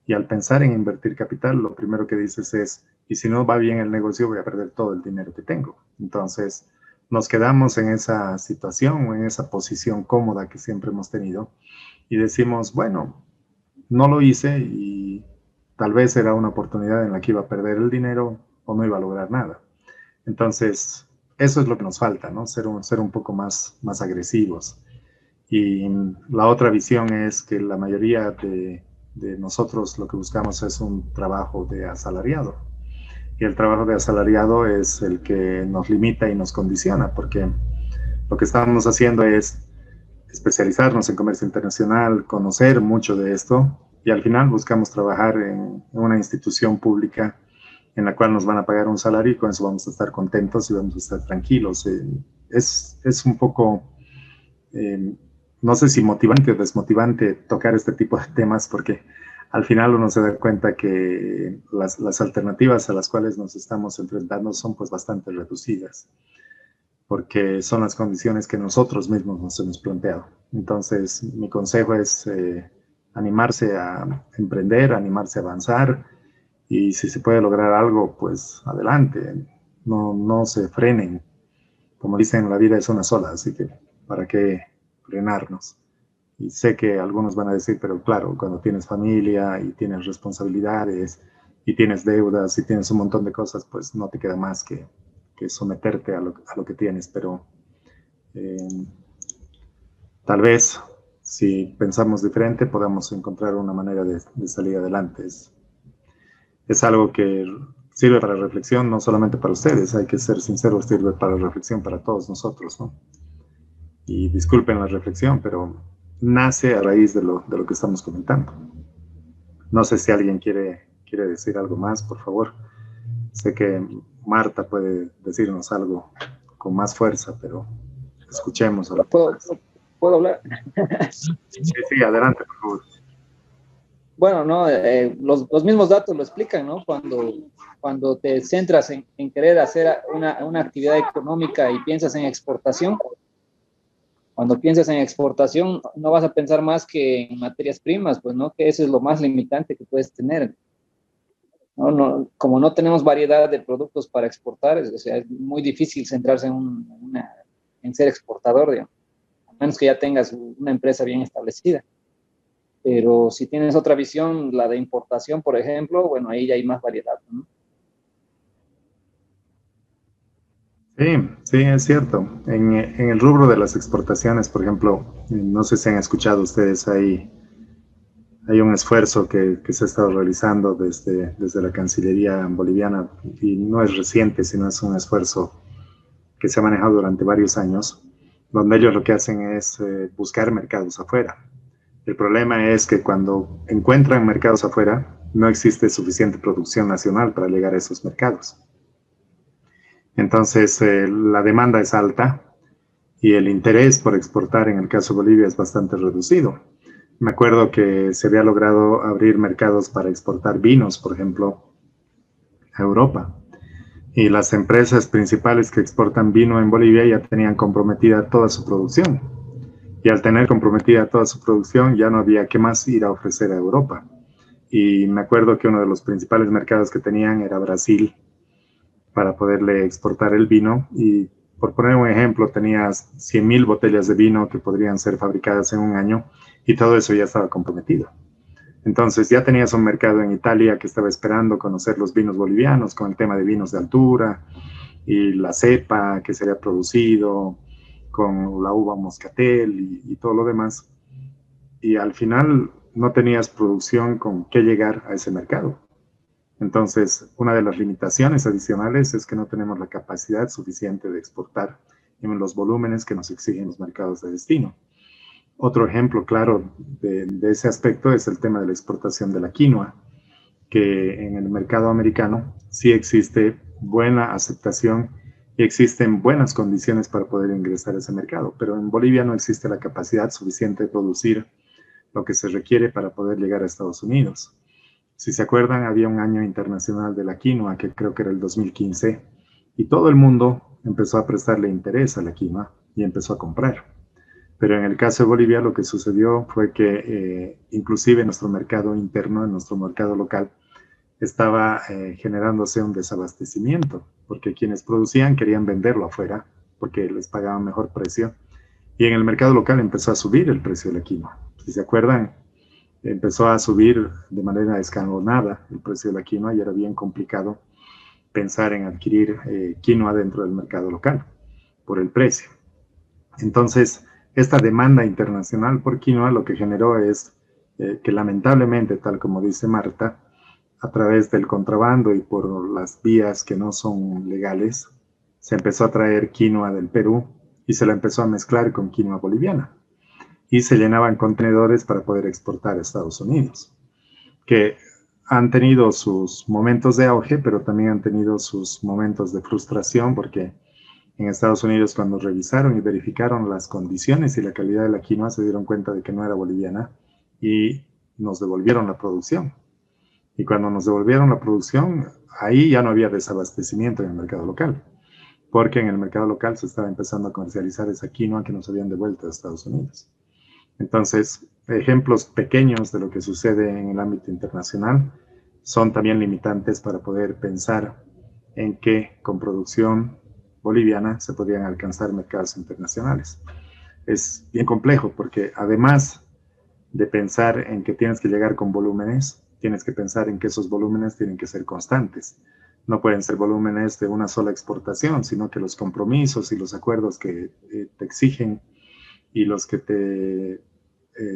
y al pensar en invertir capital, lo primero que dices es, y si no va bien el negocio, voy a perder todo el dinero que tengo. Entonces, nos quedamos en esa situación o en esa posición cómoda que siempre hemos tenido y decimos, bueno, no lo hice y tal vez era una oportunidad en la que iba a perder el dinero o no iba a lograr nada. Entonces, eso es lo que nos falta, ¿no? Ser un poco más agresivos. Y la otra visión es que la mayoría de nosotros lo que buscamos es un trabajo de asalariado. Y el trabajo de asalariado es el que nos limita y nos condiciona, porque lo que estamos haciendo es especializarnos en comercio internacional, conocer mucho de esto, y al final buscamos trabajar en una institución pública en la cual nos van a pagar un salario y con eso vamos a estar contentos y vamos a estar tranquilos. Es un poco, no sé si motivante o desmotivante tocar este tipo de temas, porque al final uno se da cuenta que las alternativas a las cuales nos estamos enfrentando son pues bastante reducidas, porque son las condiciones que nosotros mismos nos hemos planteado. Entonces, mi consejo es animarse a emprender, animarse a avanzar, y si se puede lograr algo, pues adelante, no se frenen. Como dicen, la vida es una sola, así que ¿para qué frenarnos? Y sé que algunos van a decir, pero claro, cuando tienes familia y tienes responsabilidades y tienes deudas y tienes un montón de cosas, pues no te queda más que someterte a lo que tienes, pero tal vez si pensamos diferente podamos encontrar una manera de salir adelante. Es algo que sirve para reflexión, no solamente para ustedes, hay que ser sinceros, sirve para reflexión para todos nosotros, ¿no? Y disculpen la reflexión, pero nace a raíz de lo que estamos comentando. No sé si alguien quiere decir algo más, por favor. Sé que Marta puede decirnos algo con más fuerza, pero escuchemos. ¿Puedo hablar? Sí, adelante, por favor. Bueno, no, los mismos datos lo explican, ¿no? Cuando te centras en querer hacer una actividad económica y piensas en exportación, cuando piensas en exportación no vas a pensar más que en materias primas, pues, ¿no? Que eso es lo más limitante que puedes tener. Como no tenemos variedad de productos para exportar, o sea, es muy difícil centrarse en ser exportador, digamos, a menos que ya tengas una empresa bien establecida. Pero si tienes otra visión, la de importación, por ejemplo, bueno, ahí ya hay más variedad, ¿no? Sí, es cierto. En el rubro de las exportaciones, por ejemplo, no sé si han escuchado ustedes, hay un esfuerzo que se ha estado realizando desde la Cancillería boliviana, y no es reciente, sino es un esfuerzo que se ha manejado durante varios años, donde ellos lo que hacen es buscar mercados afuera. El problema es que cuando encuentran mercados afuera, no existe suficiente producción nacional para llegar a esos mercados. Entonces, la demanda es alta y el interés por exportar en el caso de Bolivia es bastante reducido. Me acuerdo que se había logrado abrir mercados para exportar vinos, por ejemplo, a Europa. Y las empresas principales que exportan vino en Bolivia ya tenían comprometida toda su producción. Y al tener comprometida toda su producción, ya no había qué más ir a ofrecer a Europa. Y me acuerdo que uno de los principales mercados que tenían era Brasil, para poderle exportar el vino. Y por poner un ejemplo, tenías 100.000 botellas de vino que podrían ser fabricadas en un año y todo eso ya estaba comprometido. Entonces ya tenías un mercado en Italia que estaba esperando conocer los vinos bolivianos con el tema de vinos de altura y la cepa que se había producido con la uva moscatel y todo lo demás. Y al final no tenías producción con qué llegar a ese mercado. Entonces, una de las limitaciones adicionales es que no tenemos la capacidad suficiente de exportar en los volúmenes que nos exigen los mercados de destino. Otro ejemplo claro de ese aspecto es el tema de la exportación de la quinoa, que en el mercado americano sí existe buena aceptación y existen buenas condiciones para poder ingresar a ese mercado, pero en Bolivia no existe la capacidad suficiente de producir lo que se requiere para poder llegar a Estados Unidos. Si se acuerdan, había un año internacional de la quinoa, que creo que era el 2015, y todo el mundo empezó a prestarle interés a la quinoa y empezó a comprar. Pero en el caso de Bolivia lo que sucedió fue que inclusive en nuestro mercado interno, en nuestro mercado local, estaba generándose un desabastecimiento, porque quienes producían querían venderlo afuera, porque les pagaban mejor precio, y en el mercado local empezó a subir el precio de la quinoa. Si se acuerdan, empezó a subir de manera escalonada el precio de la quinoa y era bien complicado pensar en adquirir quinoa dentro del mercado local por el precio. Entonces, esta demanda internacional por quinoa lo que generó es que lamentablemente, tal como dice Marta, a través del contrabando y por las vías que no son legales, se empezó a traer quinoa del Perú y se la empezó a mezclar con quinoa boliviana. Y se llenaban contenedores para poder exportar a Estados Unidos, que han tenido sus momentos de auge, pero también han tenido sus momentos de frustración, porque en Estados Unidos, cuando revisaron y verificaron las condiciones y la calidad de la quinoa, se dieron cuenta de que no era boliviana y nos devolvieron la producción. Y cuando nos devolvieron la producción, ahí ya no había desabastecimiento en el mercado local, porque en el mercado local se estaba empezando a comercializar esa quinoa que nos habían devuelto a Estados Unidos. Entonces, ejemplos pequeños de lo que sucede en el ámbito internacional son también limitantes para poder pensar en que con producción boliviana se podrían alcanzar mercados internacionales. Es bien complejo porque además de pensar en que tienes que llegar con volúmenes, tienes que pensar en que esos volúmenes tienen que ser constantes. No pueden ser volúmenes de una sola exportación, sino que los compromisos y los acuerdos que te exigen y los que te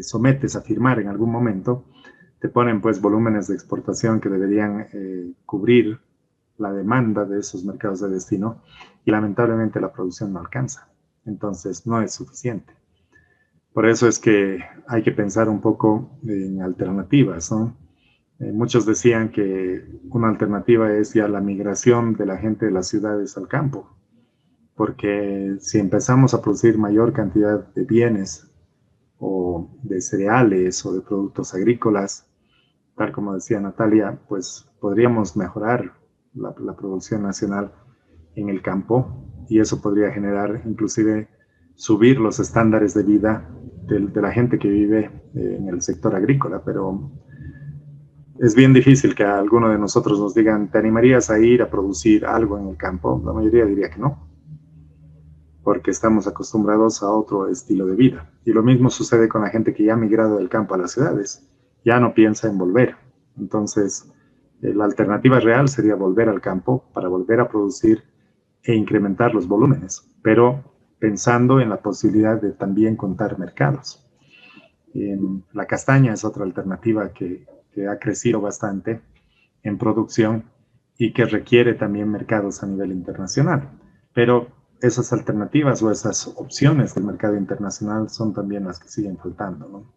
sometes a firmar en algún momento, te ponen pues volúmenes de exportación que deberían cubrir la demanda de esos mercados de destino y lamentablemente la producción no alcanza. Entonces no es suficiente. Por eso es que hay que pensar un poco en alternativas, ¿no? Muchos decían que una alternativa es ya la migración de la gente de las ciudades al campo, porque si empezamos a producir mayor cantidad de bienes o de cereales o de productos agrícolas, tal como decía Natalia, pues podríamos mejorar la producción nacional en el campo y eso podría generar inclusive subir los estándares de vida de la gente que vive en el sector agrícola, pero es bien difícil que a alguno de nosotros nos digan, ¿te animarías a ir a producir algo en el campo? La mayoría diría que no, porque estamos acostumbrados a otro estilo de vida. Y lo mismo sucede con la gente que ya ha migrado del campo a las ciudades, ya no piensa en volver. Entonces, la alternativa real sería volver al campo para volver a producir e incrementar los volúmenes, pero pensando en la posibilidad de también contar mercados. La castaña es otra alternativa que ha crecido bastante en producción y que requiere también mercados a nivel internacional. Pero esas alternativas o esas opciones del mercado internacional son también las que siguen faltando, ¿no?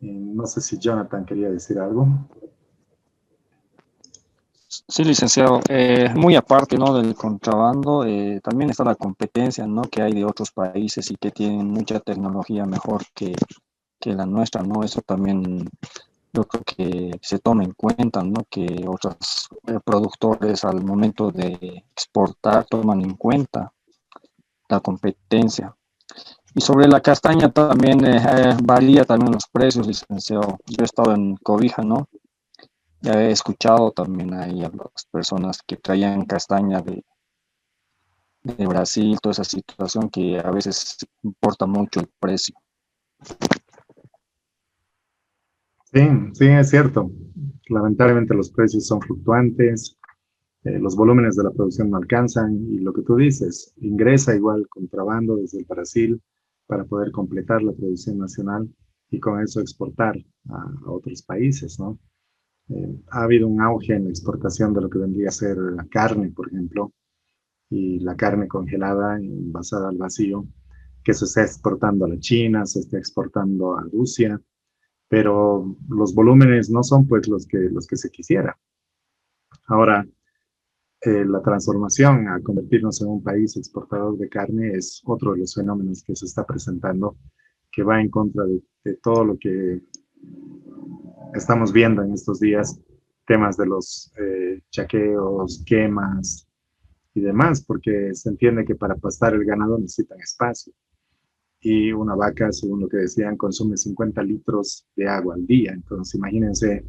No sé si Jonathan quería decir algo. Sí, licenciado. Muy aparte, ¿no?, del contrabando, también está la competencia, ¿no?, que hay de otros países y que tienen mucha tecnología mejor que la nuestra, ¿no? Eso también yo creo que se toma en cuenta, ¿no?, que otros productores al momento de exportar toman en cuenta la competencia. Y sobre la castaña también varía también los precios, licenciado. Yo he estado en Cobija, ¿no? Ya he escuchado también ahí a las personas que traían castaña de Brasil, toda esa situación que a veces importa mucho el precio. Sí, sí, es cierto. Lamentablemente los precios son fluctuantes, los volúmenes de la producción no alcanzan y lo que tú dices, ingresa igual contrabando desde el Brasil para poder completar la producción nacional y con eso exportar a otros países, ¿no? Ha habido un auge en la exportación de lo que vendría a ser la carne, por ejemplo, y la carne congelada envasada al vacío, que se está exportando a la China, se está exportando a Rusia, pero los volúmenes no son pues los que se quisiera. Ahora, la transformación a convertirnos en un país exportador de carne es otro de los fenómenos que se está presentando, que va en contra de todo lo que estamos viendo en estos días, temas de los chaqueos, quemas y demás, porque se entiende que para pastar el ganado necesitan espacio. Y una vaca, según lo que decían, consume 50 litros de agua al día. Entonces, imagínense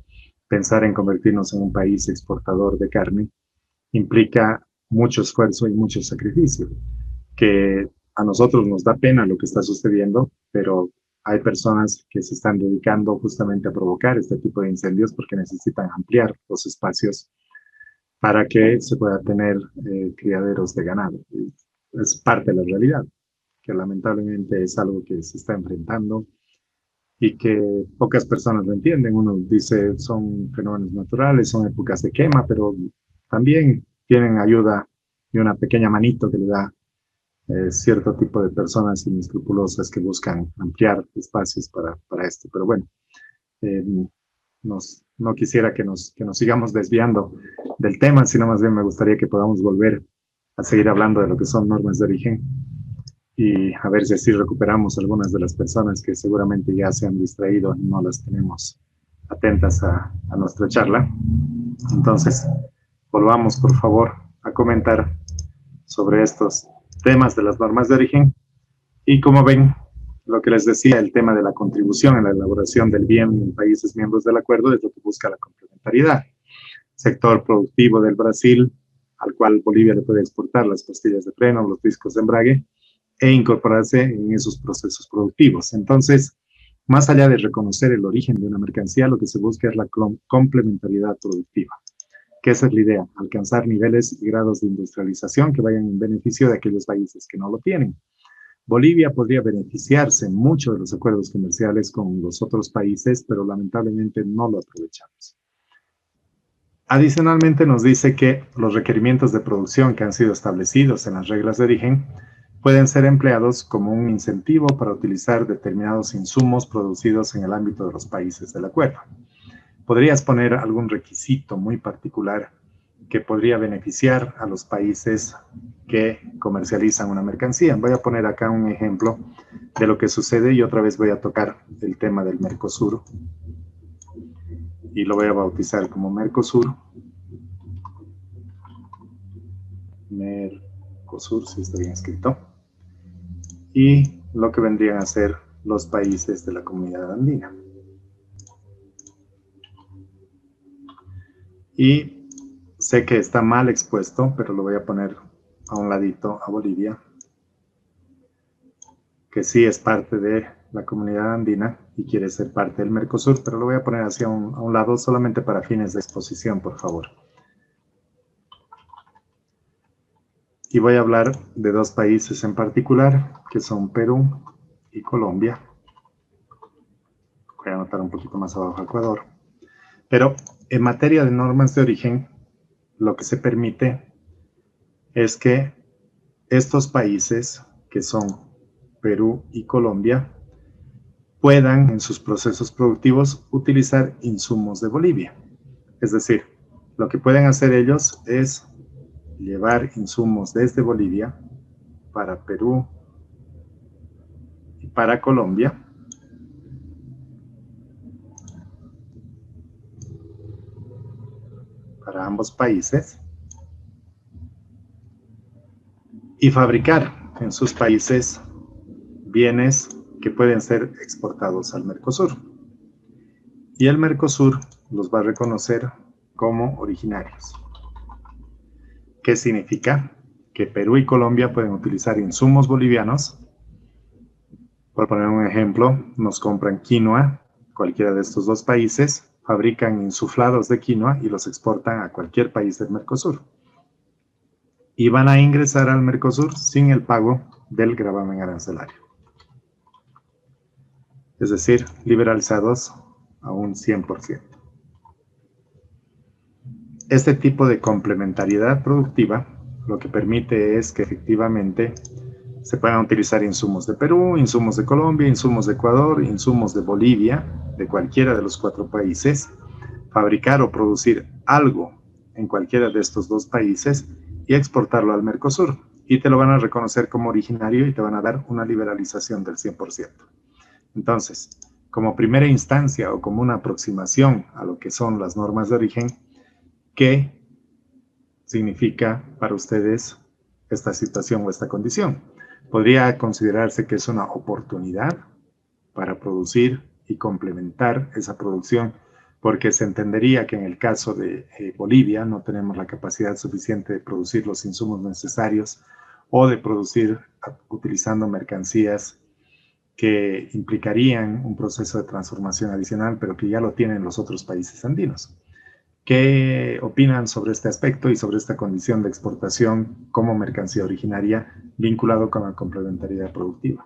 pensar en convertirnos en un país exportador de carne implica mucho esfuerzo y mucho sacrificio, que a nosotros nos da pena lo que está sucediendo, pero hay personas que se están dedicando justamente a provocar este tipo de incendios porque necesitan ampliar los espacios para que se pueda tener criaderos de ganado. Es parte de la realidad, que lamentablemente es algo que se está enfrentando y que pocas personas lo entienden. Uno dice son fenómenos naturales, son épocas de quema, pero también tienen ayuda y una pequeña manito que le da cierto tipo de personas inescrupulosas que buscan ampliar espacios para esto. Pero bueno, eh, no quisiera que nos sigamos desviando del tema, sino más bien me gustaría que podamos volver a seguir hablando de lo que son normas de origen y a ver si así recuperamos algunas de las personas que seguramente ya se han distraído y no las tenemos atentas a nuestra charla. Entonces, volvamos por favor a comentar sobre estos temas de las normas de origen y como ven, lo que les decía, el tema de la contribución en la elaboración del bien en países miembros del acuerdo es lo que busca la complementariedad. Sector productivo del Brasil, al cual Bolivia le puede exportar las pastillas de freno, los discos de embrague, e incorporarse en esos procesos productivos. Entonces, más allá de reconocer el origen de una mercancía, lo que se busca es la complementariedad productiva, que esa es la idea, alcanzar niveles y grados de industrialización que vayan en beneficio de aquellos países que no lo tienen. Bolivia podría beneficiarse mucho de los acuerdos comerciales con los otros países, pero lamentablemente no lo aprovechamos. Adicionalmente nos dice que los requerimientos de producción que han sido establecidos en las reglas de origen pueden ser empleados como un incentivo para utilizar determinados insumos producidos en el ámbito de los países del acuerdo. ¿Podrías poner algún requisito muy particular que podría beneficiar a los países que comercializan una mercancía? Voy a poner acá un ejemplo de lo que sucede y otra vez voy a tocar el tema del Mercosur y lo voy a bautizar como Mercosur. Mercosur, si está bien escrito. Y lo que vendrían a ser los países de la comunidad andina. Y sé que está mal expuesto, pero lo voy a poner a un ladito a Bolivia, que sí es parte de la comunidad andina y quiere ser parte del Mercosur, pero lo voy a poner hacia a un lado solamente para fines de exposición, por favor. Y voy a hablar de dos países en particular, que son Perú y Colombia. Voy a anotar un poquito más abajo Ecuador. Pero en materia de normas de origen, lo que se permite es que estos países, que son Perú y Colombia, puedan en sus procesos productivos utilizar insumos de Bolivia. Es decir, Lo que pueden hacer ellos es llevar insumos desde Bolivia para Perú y para Colombia, para ambos países, y fabricar en sus países bienes que pueden ser exportados al Mercosur. Y el Mercosur los va a reconocer como originarios. ¿Qué significa? Que Perú y Colombia pueden utilizar insumos bolivianos. Por poner un ejemplo, nos compran quinoa, cualquiera de estos dos países, fabrican insuflados de quinoa y los exportan a cualquier país del Mercosur. Y van a ingresar al Mercosur sin el pago del gravamen arancelario. Es decir, liberalizados a un 100%. Este tipo de complementariedad productiva lo que permite es que efectivamente se puedan utilizar insumos de Perú, insumos de Colombia, insumos de Ecuador, insumos de Bolivia, de cualquiera de los 4 países, fabricar o producir algo en cualquiera de estos 2 países y exportarlo al Mercosur. Y te lo van a reconocer como originario y te van a dar una liberalización del 100%. Entonces, como primera instancia o como una aproximación a lo que son las normas de origen, ¿qué significa para ustedes esta situación o esta condición? Podría considerarse que es una oportunidad para producir y complementar esa producción, porque se entendería que en el caso de Bolivia no tenemos la capacidad suficiente de producir los insumos necesarios o de producir utilizando mercancías que implicarían un proceso de transformación adicional, pero que ya lo tienen los otros países andinos. ¿Qué opinan sobre este aspecto y sobre esta condición de exportación como mercancía originaria vinculado con la complementariedad productiva?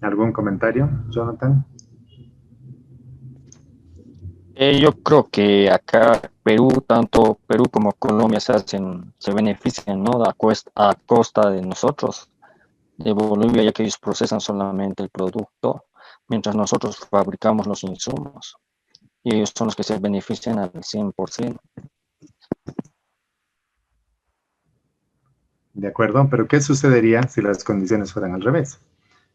¿Algún comentario, Jonathan? Yo creo que acá tanto Perú como Colombia se benefician, ¿no? A costa de nosotros, de Bolivia, ya que ellos procesan solamente el producto, mientras nosotros fabricamos los insumos. Y ellos son los que se benefician al 100%. De acuerdo, pero ¿qué sucedería si las condiciones fueran al revés?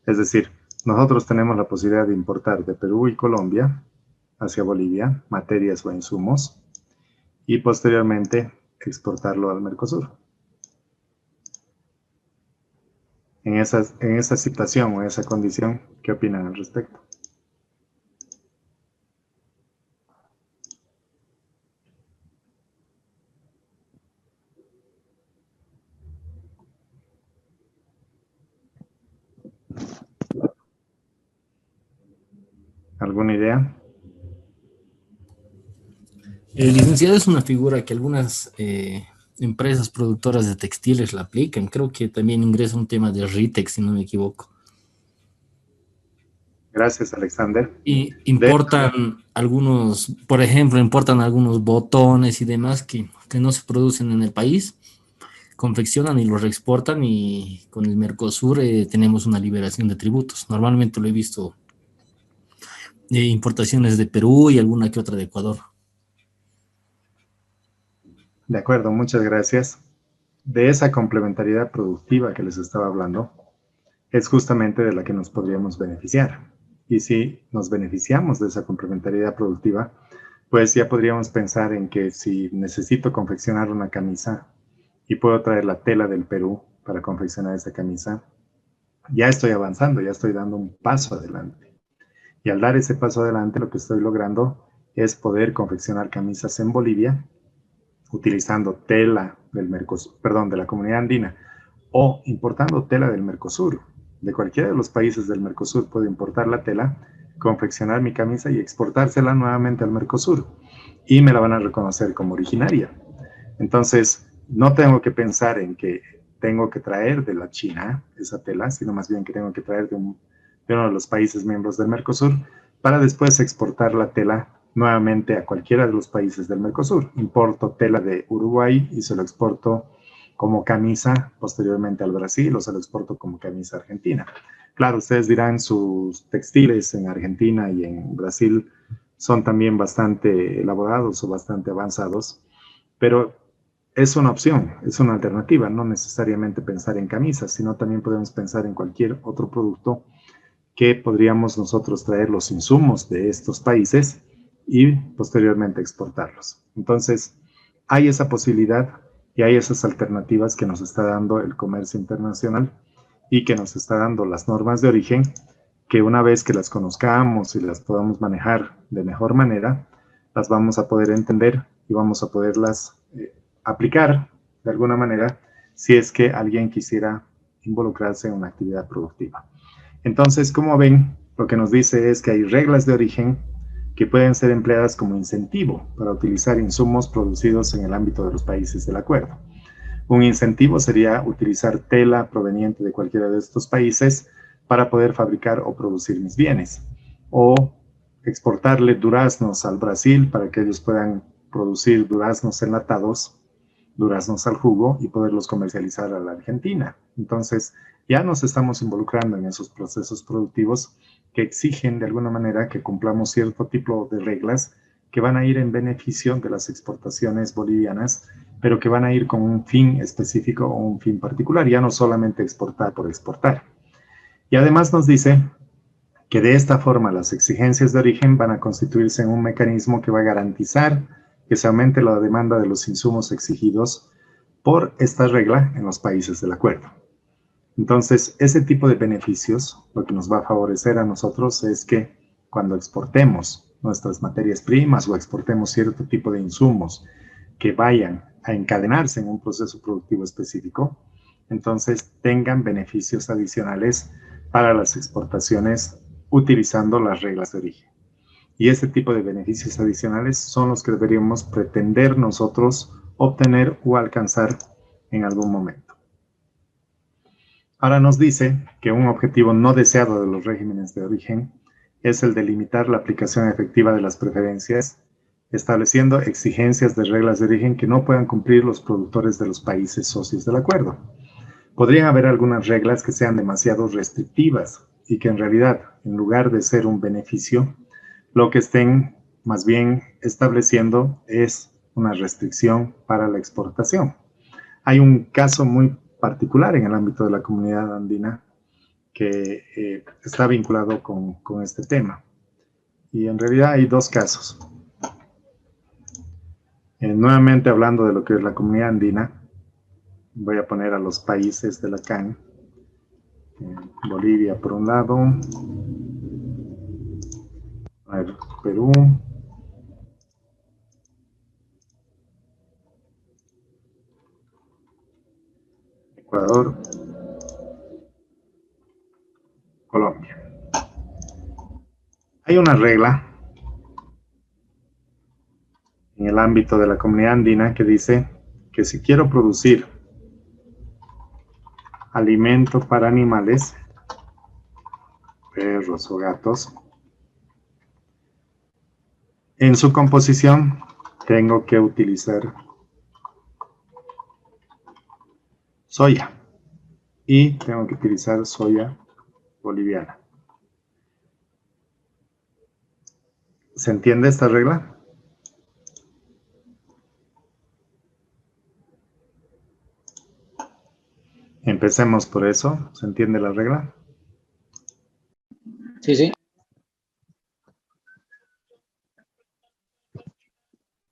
Es decir, nosotros tenemos la posibilidad de importar de Perú y Colombia hacia Bolivia materias o insumos y posteriormente exportarlo al Mercosur. En esa situación o esa condición, ¿qué opinan al respecto? ¿Alguna idea? El licenciado es una figura que algunas empresas productoras de textiles la aplican. Creo que también ingresa un tema de Ritex, si no me equivoco. Gracias, Alexander. Y importan algunos, por ejemplo, importan algunos botones y demás que no se producen en el país, confeccionan y los reexportan, y con el Mercosur tenemos una liberación de tributos. Normalmente lo he visto de importaciones de Perú y alguna que otra de Ecuador. De acuerdo, muchas gracias. De esa complementariedad productiva que les estaba hablando, es justamente de la que nos podríamos beneficiar. Y si nos beneficiamos de esa complementariedad productiva, pues ya podríamos pensar en que si necesito confeccionar una camisa y puedo traer la tela del Perú para confeccionar esa camisa, ya estoy avanzando, ya estoy dando un paso adelante. Y al dar ese paso adelante, lo que estoy logrando es poder confeccionar camisas en Bolivia utilizando tela del Mercosur, perdón, de la Comunidad Andina, o importando tela del Mercosur. De cualquiera de los países del Mercosur puedo importar la tela, confeccionar mi camisa y exportársela nuevamente al Mercosur. Y me la van a reconocer como originaria. Entonces, no tengo que pensar en que tengo que traer de la China esa tela, sino más bien que tengo que traer de uno de los países miembros del Mercosur para después exportar la tela nuevamente a cualquiera de los países del Mercosur. Importo tela de Uruguay y se lo exporto como camisa posteriormente al Brasil o se lo exporto como camisa a Argentina. Claro, ustedes dirán sus textiles en Argentina y en Brasil son también bastante elaborados o bastante avanzados, pero es una opción, es una alternativa, no necesariamente pensar en camisas, sino también podemos pensar en cualquier otro producto que podríamos nosotros traer los insumos de estos países y posteriormente exportarlos. Entonces, hay esa posibilidad y hay esas alternativas que nos está dando el comercio internacional y que nos está dando las normas de origen, que una vez que las conozcamos y las podamos manejar de mejor manera, las vamos a poder entender y vamos a poderlas aplicar de alguna manera si es que alguien quisiera involucrarse en una actividad productiva. Entonces, como ven, lo que nos dice es que hay reglas de origen que pueden ser empleadas como incentivo para utilizar insumos producidos en el ámbito de los países del acuerdo. Un incentivo sería utilizar tela proveniente de cualquiera de estos países para poder fabricar o producir mis bienes, o exportarle duraznos al Brasil para que ellos puedan producir duraznos enlatados, duraznos al jugo y poderlos comercializar a la Argentina. Entonces, ya nos estamos involucrando en esos procesos productivos que exigen de alguna manera que cumplamos cierto tipo de reglas que van a ir en beneficio de las exportaciones bolivianas, pero que van a ir con un fin específico o un fin particular, ya no solamente exportar por exportar. Y además nos dice que de esta forma las exigencias de origen van a constituirse en un mecanismo que va a garantizar que se aumente la demanda de los insumos exigidos por esta regla en los países del acuerdo. Entonces, ese tipo de beneficios, lo que nos va a favorecer a nosotros es que cuando exportemos nuestras materias primas o exportemos cierto tipo de insumos que vayan a encadenarse en un proceso productivo específico, entonces tengan beneficios adicionales para las exportaciones utilizando las reglas de origen. Y este tipo de beneficios adicionales son los que deberíamos pretender nosotros obtener o alcanzar en algún momento. Ahora nos dice que un objetivo no deseado de los regímenes de origen es el de limitar la aplicación efectiva de las preferencias, estableciendo exigencias de reglas de origen que no puedan cumplir los productores de los países socios del acuerdo. Podrían haber algunas reglas que sean demasiado restrictivas y que en realidad, en lugar de ser un beneficio, lo que estén más bien estableciendo es una restricción para la exportación. Hay un caso muy particular en el ámbito de la comunidad andina que está vinculado con este tema. Y en realidad hay dos casos. Nuevamente hablando de lo que es la comunidad andina, voy a poner a los países de la CAN. Bolivia por un lado, Perú, Ecuador, Colombia. Hay una regla en el ámbito de la comunidad andina que dice que si quiero producir alimento para animales, perros o gatos, en su composición tengo que utilizar soya y tengo que utilizar soya boliviana. ¿Se entiende esta regla? Empecemos por eso. ¿Se entiende la regla? Sí, sí.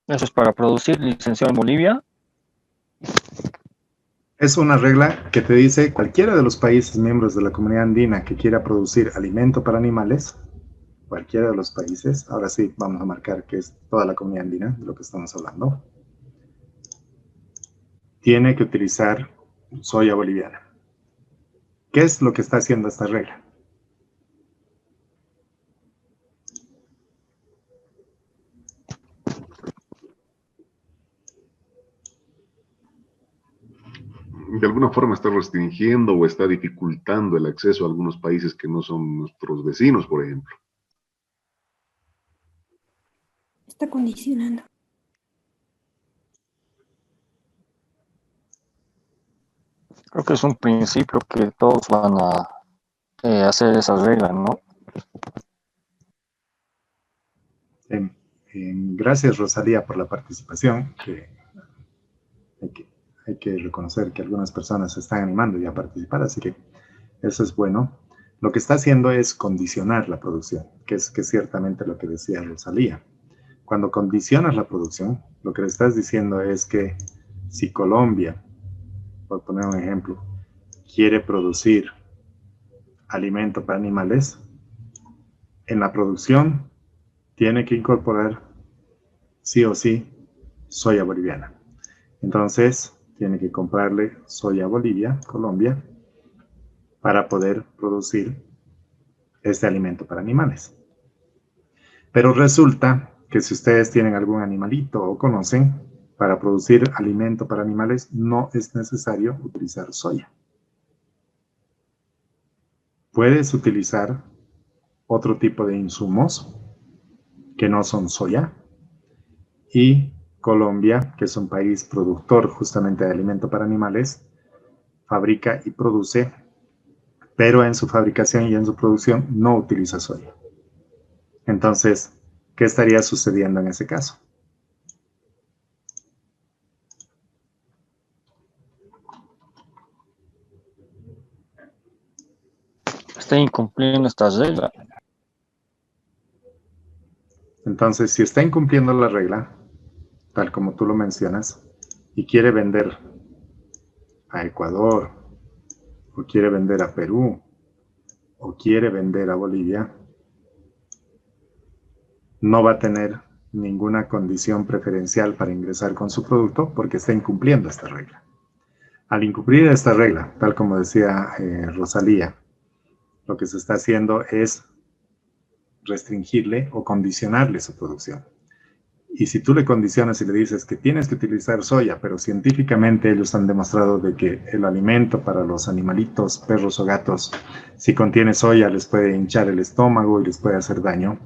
Eso es para producir, licenciado en Bolivia. Es una regla que te dice cualquiera de los países miembros de la comunidad andina que quiera producir alimento para animales, cualquiera de los países, ahora sí vamos a marcar que es toda la comunidad andina de lo que estamos hablando, tiene que utilizar soya boliviana. ¿Qué es lo que está haciendo esta regla? De alguna forma está restringiendo o está dificultando el acceso a algunos países que no son nuestros vecinos, por ejemplo. Está condicionando. Creo que es un principio que todos van a hacer esa regla, ¿no? Gracias, Rosalía, por la participación. Hay que reconocer que algunas personas se están animando ya a participar, así que eso es bueno. Lo que está haciendo es condicionar la producción, que es ciertamente lo que decía Rosalía. Cuando condicionas la producción, lo que le estás diciendo es que si Colombia, por poner un ejemplo, quiere producir alimento para animales, en la producción tiene que incorporar sí o sí soya boliviana. Entonces, tiene que comprarle soya a Bolivia, Colombia, para poder producir este alimento para animales. Pero resulta que si ustedes tienen algún animalito o conocen, para producir alimento para animales no es necesario utilizar soya. Puedes utilizar otro tipo de insumos que no son soya, y Colombia, que es un país productor justamente de alimento para animales, fabrica y produce, pero en su fabricación y en su producción no utiliza soya. Entonces, ¿qué estaría sucediendo en ese caso? Está incumpliendo esta regla. Entonces, si está incumpliendo la regla, tal como tú lo mencionas, y quiere vender a Ecuador, o quiere vender a Perú, o quiere vender a Bolivia, no va a tener ninguna condición preferencial para ingresar con su producto porque está incumpliendo esta regla. Al incumplir esta regla, tal como decía Rosalía, lo que se está haciendo es restringirle o condicionarle su producción. Y si tú le condicionas y le dices que tienes que utilizar soya, pero científicamente ellos han demostrado de que el alimento para los animalitos, perros o gatos, si contiene soya les puede hinchar el estómago y les puede hacer daño,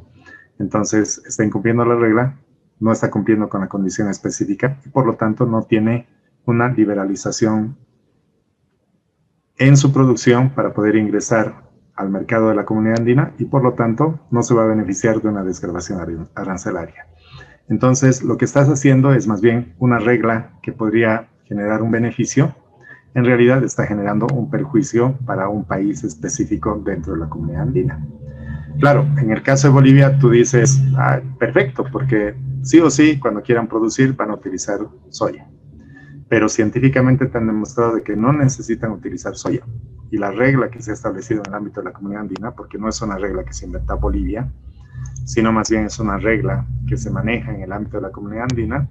entonces está incumpliendo la regla, no está cumpliendo con la condición específica y por lo tanto no tiene una liberalización en su producción para poder ingresar al mercado de la Comunidad Andina y por lo tanto no se va a beneficiar de una desgravación arancelaria. Entonces, lo que estás haciendo es más bien una regla que podría generar un beneficio, en realidad está generando un perjuicio para un país específico dentro de la Comunidad Andina. Claro, en el caso de Bolivia tú dices, perfecto, porque sí o sí, cuando quieran producir van a utilizar soya. Pero científicamente te han demostrado de que no necesitan utilizar soya. Y la regla que se ha establecido en el ámbito de la Comunidad Andina, porque no es una regla que se inventa Bolivia, sino más bien es una regla que se maneja en el ámbito de la Comunidad Andina,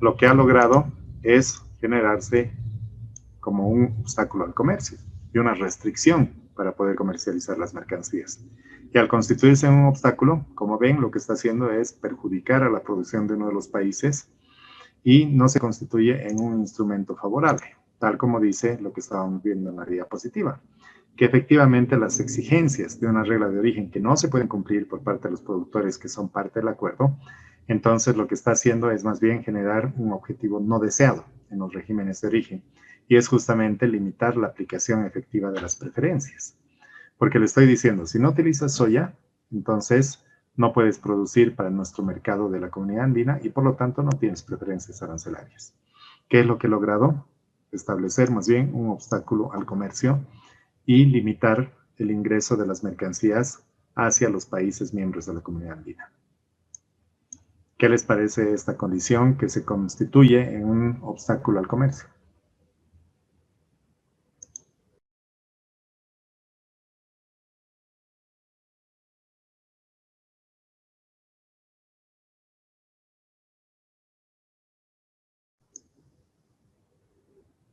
lo que ha logrado es generarse como un obstáculo al comercio y una restricción para poder comercializar las mercancías. Y al constituirse un obstáculo, como ven, lo que está haciendo es perjudicar a la producción de uno de los países y no se constituye en un instrumento favorable, tal como dice lo que estábamos viendo en la diapositiva, que efectivamente las exigencias de una regla de origen que no se pueden cumplir por parte de los productores que son parte del acuerdo, entonces lo que está haciendo es más bien generar un objetivo no deseado en los regímenes de origen, y es justamente limitar la aplicación efectiva de las preferencias. Porque le estoy diciendo, si no utilizas soya, entonces no puedes producir para nuestro mercado de la Comunidad Andina y por lo tanto no tienes preferencias arancelarias. ¿Qué es lo que he logrado? Establecer más bien un obstáculo al comercio y limitar el ingreso de las mercancías hacia los países miembros de la Comunidad Andina. ¿Qué les parece esta condición que se constituye en un obstáculo al comercio?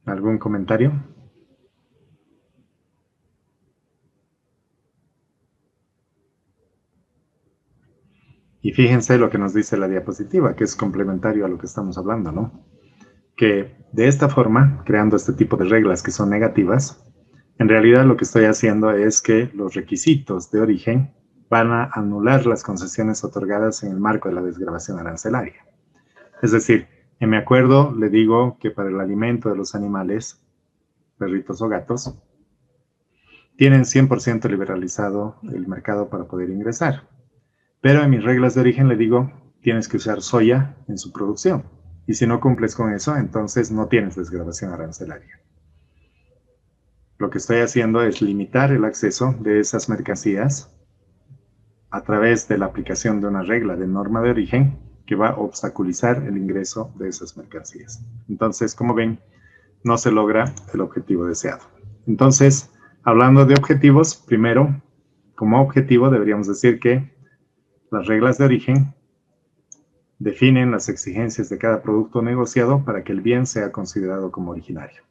¿Algún comentario? Y fíjense lo que nos dice la diapositiva, que es complementario a lo que estamos hablando, ¿no? Que de esta forma, creando este tipo de reglas que son negativas, en realidad lo que estoy haciendo es que los requisitos de origen van a anular las concesiones otorgadas en el marco de la desgravación arancelaria. Es decir, en mi acuerdo le digo que para el alimento de los animales perritos o gatos, tienen 100% liberalizado el mercado para poder ingresar. Pero en mis reglas de origen le digo, tienes que usar soya en su producción. Y si no cumples con eso, entonces no tienes desgravación arancelaria. Lo que estoy haciendo es limitar el acceso de esas mercancías a través de la aplicación de una regla de norma de origen que va a obstaculizar el ingreso de esas mercancías. Entonces, como ven, no se logra el objetivo deseado. Entonces, hablando de objetivos, primero, como objetivo deberíamos decir que las reglas de origen definen las exigencias de cada producto negociado para que el bien sea considerado como originario.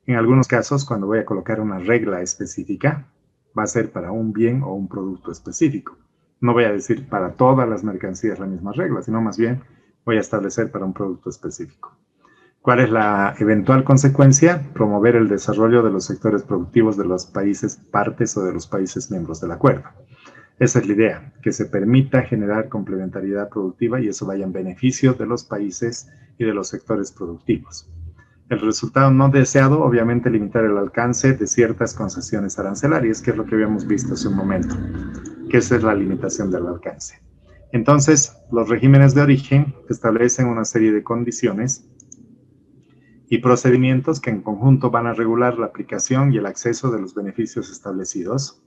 En algunos casos, cuando voy a colocar una regla específica, va a ser para un bien o un producto específico. No voy a decir para todas las mercancías la misma regla, sino más bien voy a establecer para un producto específico. ¿Cuál es la eventual consecuencia? Promover el desarrollo de los sectores productivos de los países partes o de los países miembros del acuerdo. Esa es la idea, que se permita generar complementariedad productiva y eso vaya en beneficio de los países y de los sectores productivos. El resultado no deseado, obviamente, limitar el alcance de ciertas concesiones arancelarias, que es lo que habíamos visto hace un momento, que esa es la limitación del alcance. Entonces, los regímenes de origen establecen una serie de condiciones y procedimientos que en conjunto van a regular la aplicación y el acceso de los beneficios establecidos.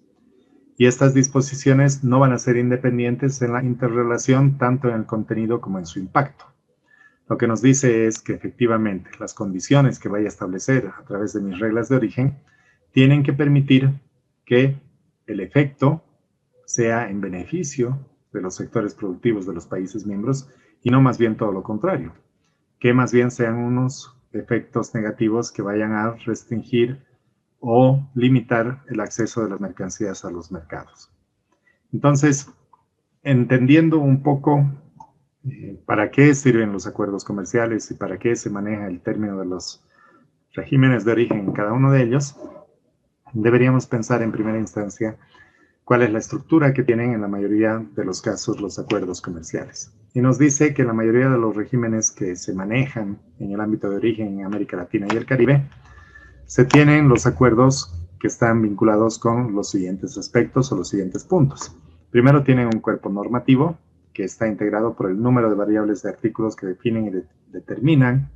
Y estas disposiciones no van a ser independientes en la interrelación tanto en el contenido como en su impacto. Lo que nos dice es que efectivamente las condiciones que vaya a establecer a través de mis reglas de origen tienen que permitir que el efecto sea en beneficio de los sectores productivos de los países miembros y no más bien todo lo contrario, que más bien sean unos efectos negativos que vayan a restringir o limitar el acceso de las mercancías a los mercados. Entonces, entendiendo un poco para qué sirven los acuerdos comerciales y para qué se maneja el término de los regímenes de origen en cada uno de ellos, deberíamos pensar en primera instancia cuál es la estructura que tienen en la mayoría de los casos los acuerdos comerciales. Y nos dice que la mayoría de los regímenes que se manejan en el ámbito de origen en América Latina y el Caribe, se tienen los acuerdos que están vinculados con los siguientes aspectos o los siguientes puntos. Primero tienen un cuerpo normativo que está integrado por el número de variables de artículos que definen y determinan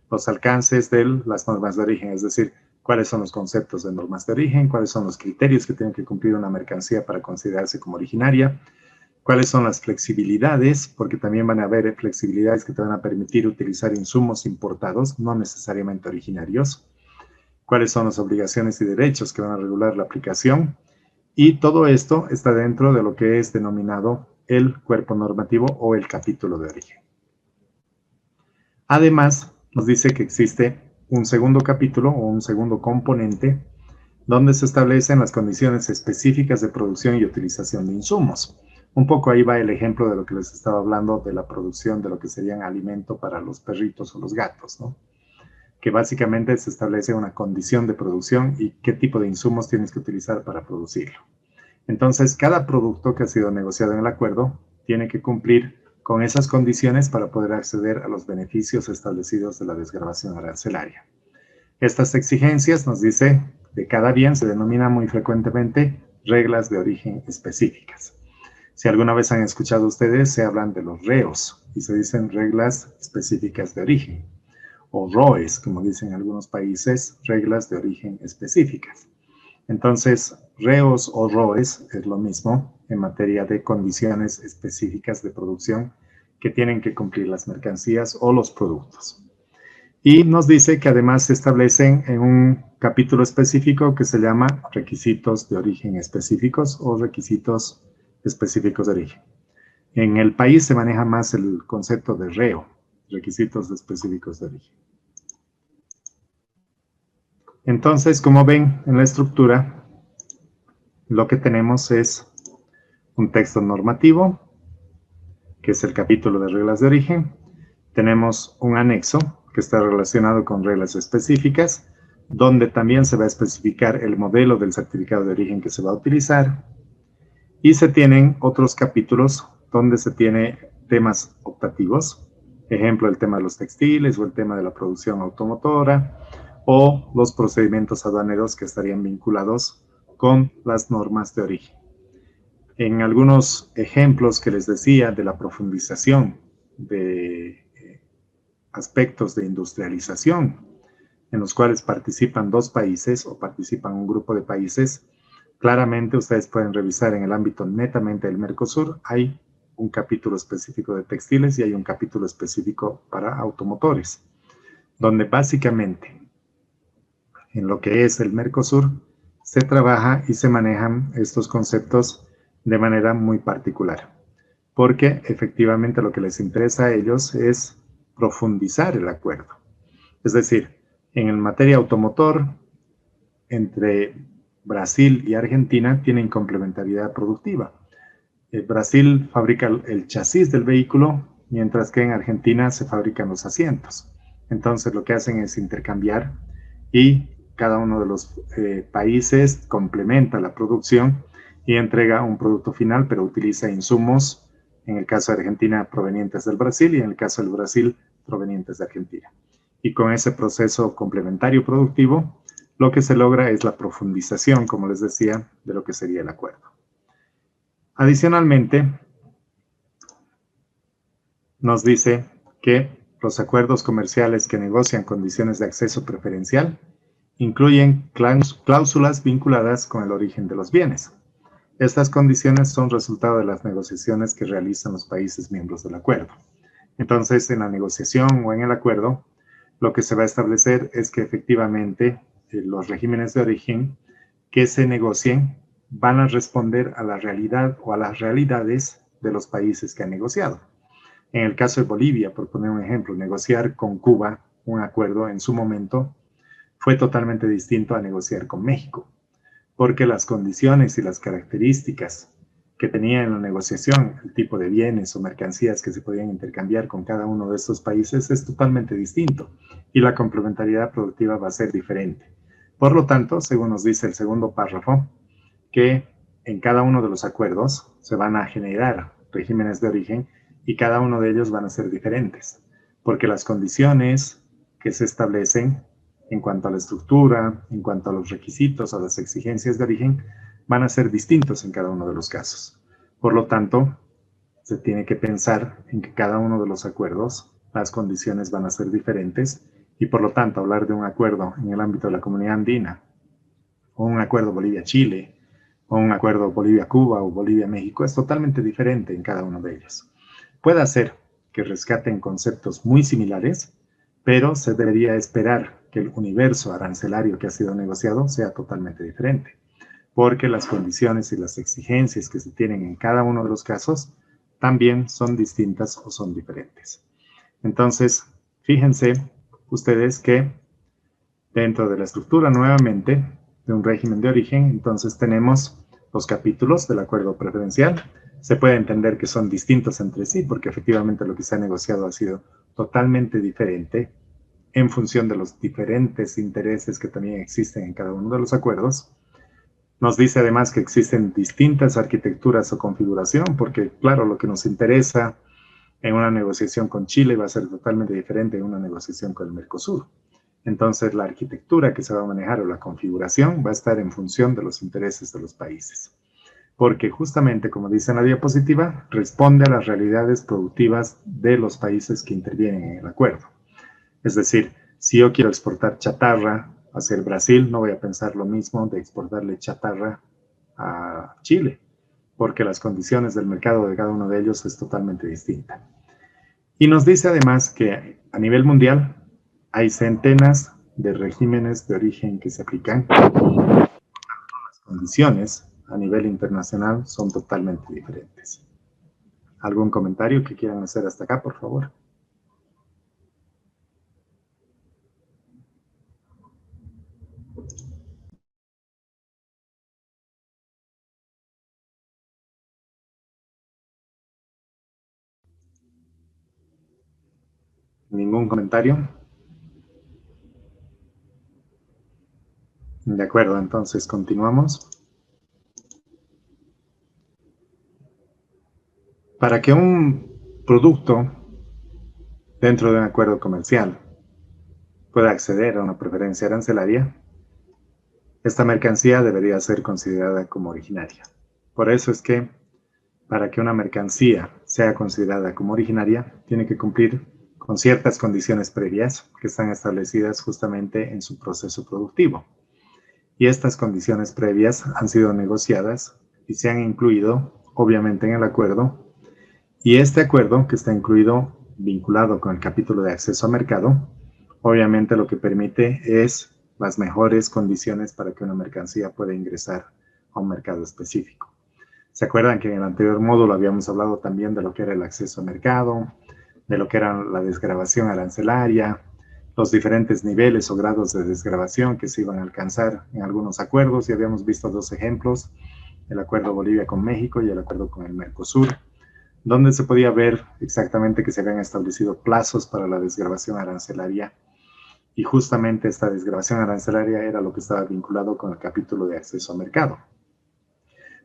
los alcances de las normas de origen, es decir, cuáles son los conceptos de normas de origen, cuáles son los criterios que tiene que cumplir una mercancía para considerarse como originaria, cuáles son las flexibilidades, porque también van a haber flexibilidades que te van a permitir utilizar insumos importados, no necesariamente originarios, cuáles son las obligaciones y derechos que van a regular la aplicación, y todo esto está dentro de lo que es denominado el cuerpo normativo o el capítulo de origen. Además, nos dice que existe un segundo capítulo o un segundo componente donde se establecen las condiciones específicas de producción y utilización de insumos. Un poco ahí va el ejemplo de lo que les estaba hablando de la producción de lo que serían alimento para los perritos o los gatos, ¿no? Que básicamente se establece una condición de producción y qué tipo de insumos tienes que utilizar para producirlo. Entonces, cada producto que ha sido negociado en el acuerdo tiene que cumplir con esas condiciones para poder acceder a los beneficios establecidos de la desgravación arancelaria. Estas exigencias, nos dice, de cada bien se denominan muy frecuentemente reglas de origen específicas. Si alguna vez han escuchado ustedes, se hablan de los reos y se dicen reglas específicas de origen, o ROEs, como dicen algunos países, reglas de origen específicas. Entonces, reos o ROEs es lo mismo en materia de condiciones específicas de producción que tienen que cumplir las mercancías o los productos. Y nos dice que además se establecen en un capítulo específico que se llama requisitos de origen específicos o requisitos específicos de origen. En el país se maneja más el concepto de reo, requisitos específicos de origen. Entonces, como ven en la estructura, lo que tenemos es un texto normativo, que es el capítulo de reglas de origen. Tenemos un anexo que está relacionado con reglas específicas, donde también se va a especificar el modelo del certificado de origen que se va a utilizar. Y se tienen otros capítulos donde se tiene temas optativos, ejemplo, el tema de los textiles o el tema de la producción automotora, o los procedimientos aduaneros que estarían vinculados con las normas de origen. En algunos ejemplos que les decía de la profundización de aspectos de industrialización, en los cuales participan dos países o participan un grupo de países, claramente ustedes pueden revisar en el ámbito netamente del Mercosur, hay un capítulo específico de textiles y hay un capítulo específico para automotores, donde básicamente en lo que es el Mercosur se trabaja y se manejan estos conceptos de manera muy particular, porque efectivamente lo que les interesa a ellos es profundizar el acuerdo. Es decir, en materia automotor, entre Brasil y Argentina tienen complementariedad productiva. Brasil fabrica el chasis del vehículo, mientras que en Argentina se fabrican los asientos. Entonces lo que hacen es intercambiar y cada uno de los países complementa la producción y entrega un producto final, pero utiliza insumos, en el caso de Argentina, provenientes del Brasil y en el caso del Brasil, provenientes de Argentina. Y con ese proceso complementario productivo, lo que se logra es la profundización, como les decía, de lo que sería el acuerdo. Adicionalmente, nos dice que los acuerdos comerciales que negocian condiciones de acceso preferencial incluyen cláusulas vinculadas con el origen de los bienes. Estas condiciones son resultado de las negociaciones que realizan los países miembros del acuerdo. Entonces, en la negociación o en el acuerdo, lo que se va a establecer es que efectivamente los regímenes de origen que se negocien van a responder a la realidad o a las realidades de los países que han negociado. En el caso de Bolivia, por poner un ejemplo, negociar con Cuba un acuerdo en su momento fue totalmente distinto a negociar con México, porque las condiciones y las características que tenía en la negociación, el tipo de bienes o mercancías que se podían intercambiar con cada uno de estos países es totalmente distinto y la complementariedad productiva va a ser diferente. Por lo tanto, según nos dice el segundo párrafo, que en cada uno de los acuerdos se van a generar regímenes de origen y cada uno de ellos van a ser diferentes, porque las condiciones que se establecen en cuanto a la estructura, en cuanto a los requisitos o las exigencias de origen, van a ser distintos en cada uno de los casos. Por lo tanto, se tiene que pensar en que cada uno de los acuerdos, las condiciones van a ser diferentes y por lo tanto hablar de un acuerdo en el ámbito de la comunidad andina, o un acuerdo Bolivia-Chile, o un acuerdo Bolivia-Cuba o Bolivia-México es totalmente diferente en cada uno de ellos. Puede ser que rescaten conceptos muy similares, pero se debería esperar que el universo arancelario que ha sido negociado sea totalmente diferente, porque las condiciones y las exigencias que se tienen en cada uno de los casos también son distintas o son diferentes. Entonces, fíjense ustedes que dentro de la estructura nuevamente de un régimen de origen, entonces tenemos los capítulos del acuerdo preferencial. Se puede entender que son distintos entre sí porque efectivamente lo que se ha negociado ha sido totalmente diferente en función de los diferentes intereses que también existen en cada uno de los acuerdos. Nos dice además que existen distintas arquitecturas o configuración, porque claro, lo que nos interesa en una negociación con Chile va a ser totalmente diferente en una negociación con el Mercosur. Entonces la arquitectura que se va a manejar o la configuración va a estar en función de los intereses de los países. Porque justamente, como dice en la diapositiva, responde a las realidades productivas de los países que intervienen en el acuerdo. Es decir, si yo quiero exportar chatarra hacia el Brasil, no voy a pensar lo mismo de exportarle chatarra a Chile, porque las condiciones del mercado de cada uno de ellos es totalmente distinta. Y nos dice además que a nivel mundial hay centenas de regímenes de origen que se aplican. Las condiciones a nivel internacional son totalmente diferentes. ¿Algún comentario que quieran hacer hasta acá, por favor? ¿Ningún comentario? De acuerdo, entonces continuamos. Para que un producto dentro de un acuerdo comercial pueda acceder a una preferencia arancelaria, esta mercancía debería ser considerada como originaria. Por eso es que para que una mercancía sea considerada como originaria, tiene que cumplir con ciertas condiciones previas que están establecidas justamente en su proceso productivo. Y estas condiciones previas han sido negociadas y se han incluido, obviamente, en el acuerdo. Y este acuerdo, que está incluido, vinculado con el capítulo de acceso a mercado, obviamente lo que permite es las mejores condiciones para que una mercancía pueda ingresar a un mercado específico. ¿Se acuerdan que en el anterior módulo habíamos hablado también de lo que era el acceso a mercado, de lo que era la desgravación arancelaria, los diferentes niveles o grados de desgravación que se iban a alcanzar en algunos acuerdos? Y habíamos visto dos ejemplos, el acuerdo Bolivia con México y el acuerdo con el Mercosur, donde se podía ver exactamente que se habían establecido plazos para la desgravación arancelaria. Y justamente esta desgravación arancelaria era lo que estaba vinculado con el capítulo de acceso a mercado.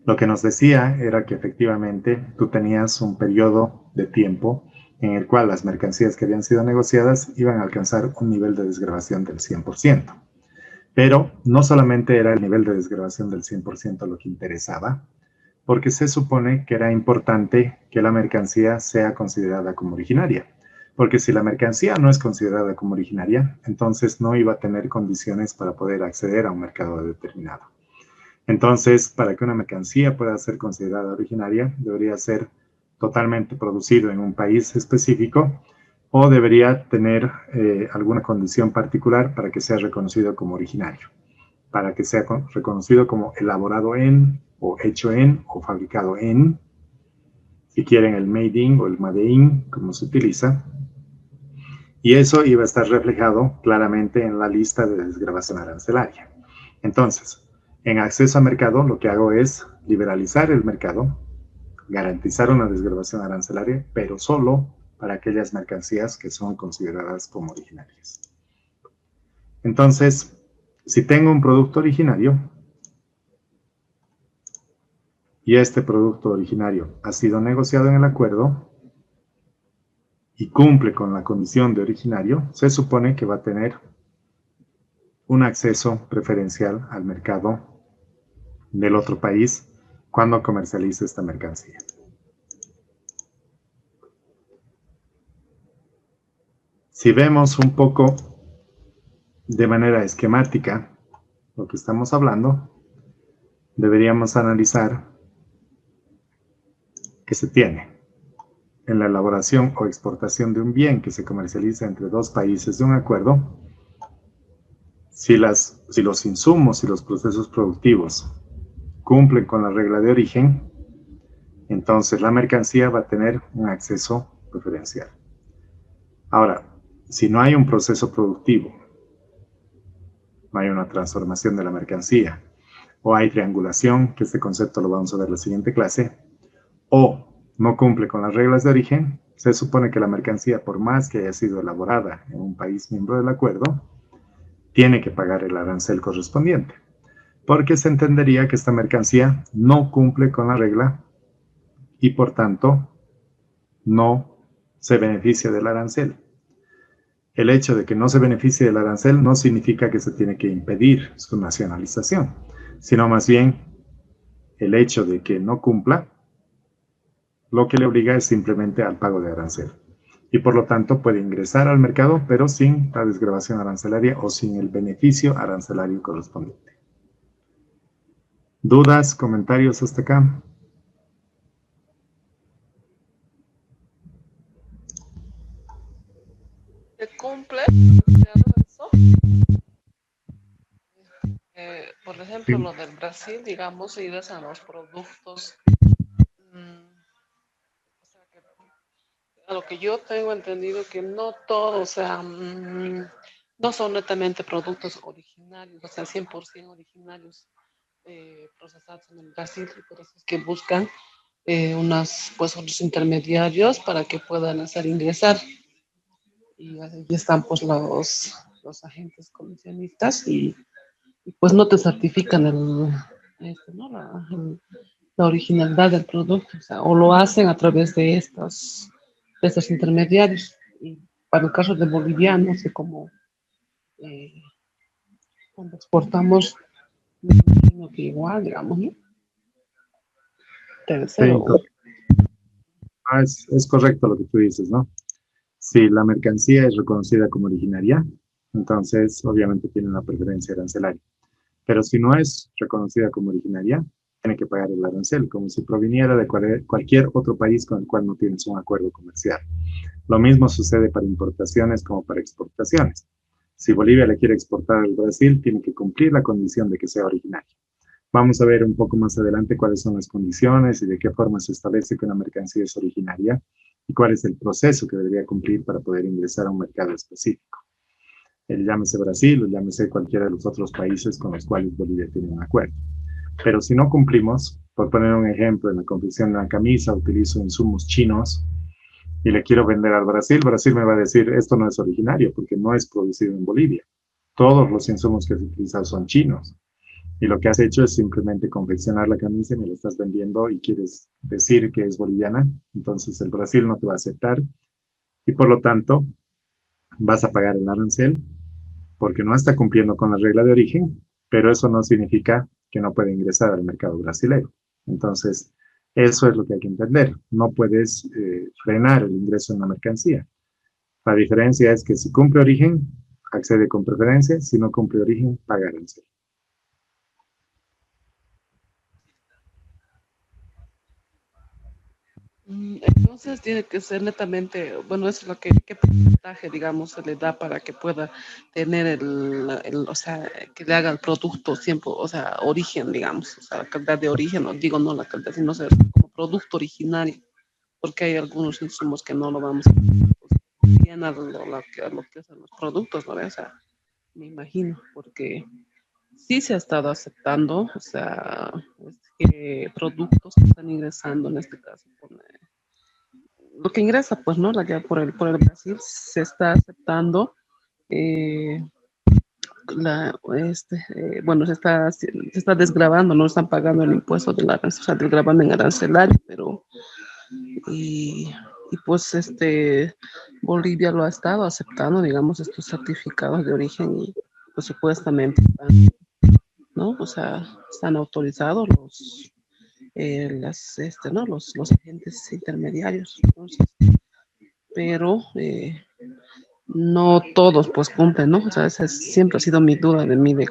Lo que nos decía era que efectivamente tú tenías un periodo de tiempo en el cual las mercancías que habían sido negociadas iban a alcanzar un nivel de desgravación del 100%. Pero no solamente era el nivel de desgravación del 100% lo que interesaba, porque se supone que era importante que la mercancía sea considerada como originaria. Porque si la mercancía no es considerada como originaria, entonces no iba a tener condiciones para poder acceder a un mercado determinado. Entonces, para que una mercancía pueda ser considerada originaria, debería ser totalmente producido en un país específico o debería tener alguna condición particular para que sea reconocido como originario, para que sea reconocido como elaborado en, o hecho en, o fabricado en, si quieren el made in o el made in, como se utiliza. Y eso iba a estar reflejado claramente en la lista de desgravación arancelaria. Entonces, en acceso a mercado, lo que hago es liberalizar el mercado, garantizar una desgravación arancelaria, pero solo para aquellas mercancías que son consideradas como originarias. Entonces, si tengo un producto originario y este producto originario ha sido negociado en el acuerdo y cumple con la condición de originario, se supone que va a tener un acceso preferencial al mercado del otro país cuando comercialice esta mercancía. Si vemos un poco de manera esquemática lo que estamos hablando, deberíamos analizar qué se tiene en la elaboración o exportación de un bien que se comercializa entre dos países de un acuerdo. Si los insumos y los procesos productivos cumplen con la regla de origen, entonces la mercancía va a tener un acceso preferencial. Ahora, si no hay un proceso productivo, no hay una transformación de la mercancía, o hay triangulación, que este concepto lo vamos a ver en la siguiente clase, o no cumple con las reglas de origen, se supone que la mercancía, por más que haya sido elaborada en un país miembro del acuerdo, tiene que pagar el arancel correspondiente, porque se entendería que esta mercancía no cumple con la regla y por tanto no se beneficia del arancel. El hecho de que no se beneficie del arancel no significa que se tiene que impedir su nacionalización, sino más bien el hecho de que no cumpla, lo que le obliga es simplemente al pago de arancel. Y por lo tanto puede ingresar al mercado, pero sin la desgravación arancelaria o sin el beneficio arancelario correspondiente. ¿Dudas, comentarios hasta acá? ¿Se cumple? Por ejemplo, lo del Brasil, digamos, si ves a los productos, o sea, que, a lo que yo tengo entendido que no todos, o sea, no son netamente productos originarios, o sea, 100% originarios procesados en el Brasil, y por eso es que buscan pues, unos intermediarios para que puedan hacer ingresar. Y ahí están pues los agentes comisionistas y pues no te certifican ¿no? la originalidad del producto, o sea, o lo hacen a través de estos intermediarios. Y para el caso de Bolivia, no sé cómo cuando exportamos, me imagino que igual, digamos, ¿no? Debe ser, Sí, o- es correcto lo que tú dices, ¿no? Si la mercancía es reconocida como originaria, entonces obviamente tiene una preferencia arancelaria. Pero si no es reconocida como originaria, tiene que pagar el arancel, como si proviniera de cualquier otro país con el cual no tienes un acuerdo comercial. Lo mismo sucede para importaciones como para exportaciones. Si Bolivia le quiere exportar al Brasil, tiene que cumplir la condición de que sea originaria. Vamos a ver un poco más adelante cuáles son las condiciones y de qué forma se establece que una mercancía es originaria y cuál es el proceso que debería cumplir para poder ingresar a un mercado específico. Llámese Brasil o llámese cualquiera de los otros países con los cuales Bolivia tiene un acuerdo. Pero si no cumplimos, por poner un ejemplo, en la confección de una camisa utilizo insumos chinos y le quiero vender al Brasil, Brasil me va a decir, esto no es originario porque no es producido en Bolivia. Todos los insumos que has utilizado son chinos. Y lo que has hecho es simplemente confeccionar la camisa y me la estás vendiendo y quieres decir que es boliviana. Entonces el Brasil no te va a aceptar y por lo tanto vas a pagar el arancel porque no está cumpliendo con la regla de origen, pero eso no significa que no puede ingresar al mercado brasileño. Entonces, eso es lo que hay que entender. No puedes frenar el ingreso en la mercancía. La diferencia es que si cumple origen, accede con preferencia. Si no cumple origen, paga arancel. Entonces tiene que ser netamente, bueno, eso es lo que, qué porcentaje, digamos, se le da para que pueda tener o sea, que le haga el producto siempre, o sea, origen, digamos, o sea, la calidad de origen, no digo no la calidad, sino ser como producto originario, porque hay algunos insumos que no lo vamos a bien a lo que son los productos, ¿no? O sea, me imagino, porque sí se ha estado aceptando, o sea, que productos que están ingresando en este caso lo que ingresa, pues, ¿no? Allá por el Brasil se está aceptando, eh, bueno, se está desgravando, no están pagando el impuesto del arancel, o sea, del gravamen arancelario, pero, y, y pues, Bolivia lo ha estado aceptando, digamos, estos certificados de origen y, pues, supuestamente, ¿no? O sea, están autorizados ¿no? Los agentes intermediarios, entonces, pero no todos pues cumplen, ¿no? O sea, esa siempre ha sido mi duda de mí, de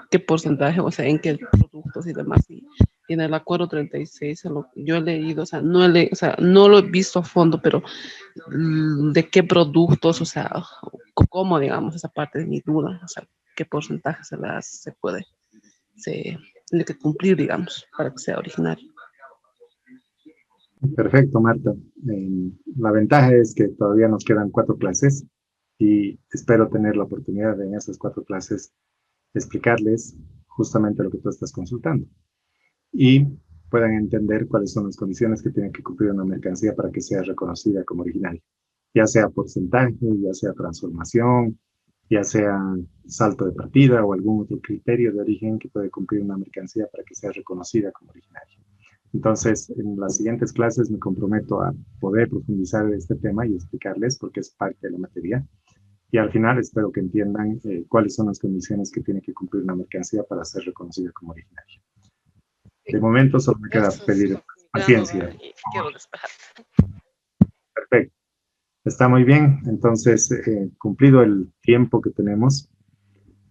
qué porcentaje, o sea, en qué productos y demás. Y en el acuerdo 36, yo he leído, o sea, o sea, no lo he visto a fondo, pero de qué productos, o sea, cómo, digamos, esa parte de mi duda, o sea, qué porcentaje se tiene que cumplir, digamos, para que sea originario. Perfecto, Marta. La ventaja es que todavía nos quedan 4 clases y espero tener la oportunidad de en esas 4 clases explicarles justamente lo que tú estás consultando y puedan entender cuáles son las condiciones que tiene que cumplir una mercancía para que sea reconocida como original, ya sea porcentaje, ya sea transformación, ya sea salto de partida o algún otro criterio de origen que puede cumplir una mercancía para que sea reconocida como originaria. Entonces, en las siguientes clases me comprometo a poder profundizar en este tema y explicarles porque es parte de la materia. Y al final espero que entiendan cuáles son las condiciones que tiene que cumplir una mercancía para ser reconocida como originaria. De momento solo me queda Eso es pedir mi gran duda paciencia. y quiero despejar. Perfecto. Está muy bien. Entonces, cumplido el tiempo que tenemos,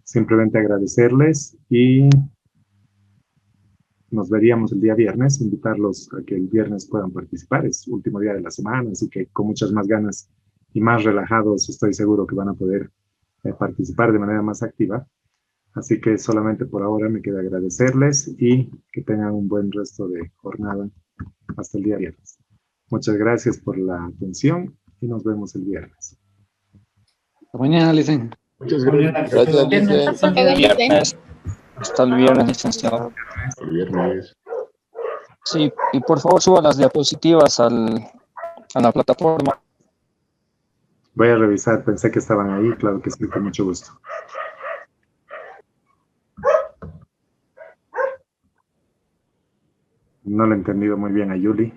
simplemente agradecerles y nos veríamos el día viernes, invitarlos a que el viernes puedan participar. Es último día de la semana, así que con muchas más ganas y más relajados estoy seguro que van a poder participar de manera más activa. Así que solamente por ahora me queda agradecerles y que tengan un buen resto de jornada hasta el día viernes. Muchas gracias por la atención y nos vemos el viernes. Hasta mañana, Licen. Muchas gracias. Gracias, Viernes. Lice. Hasta luego, Licen. Hasta el viernes, licenciado. Hasta el viernes. Sí, y por favor suba las diapositivas a la plataforma. Voy a revisar, pensé que estaban ahí, claro que sí, con mucho gusto. No lo he entendido muy bien a Yuli.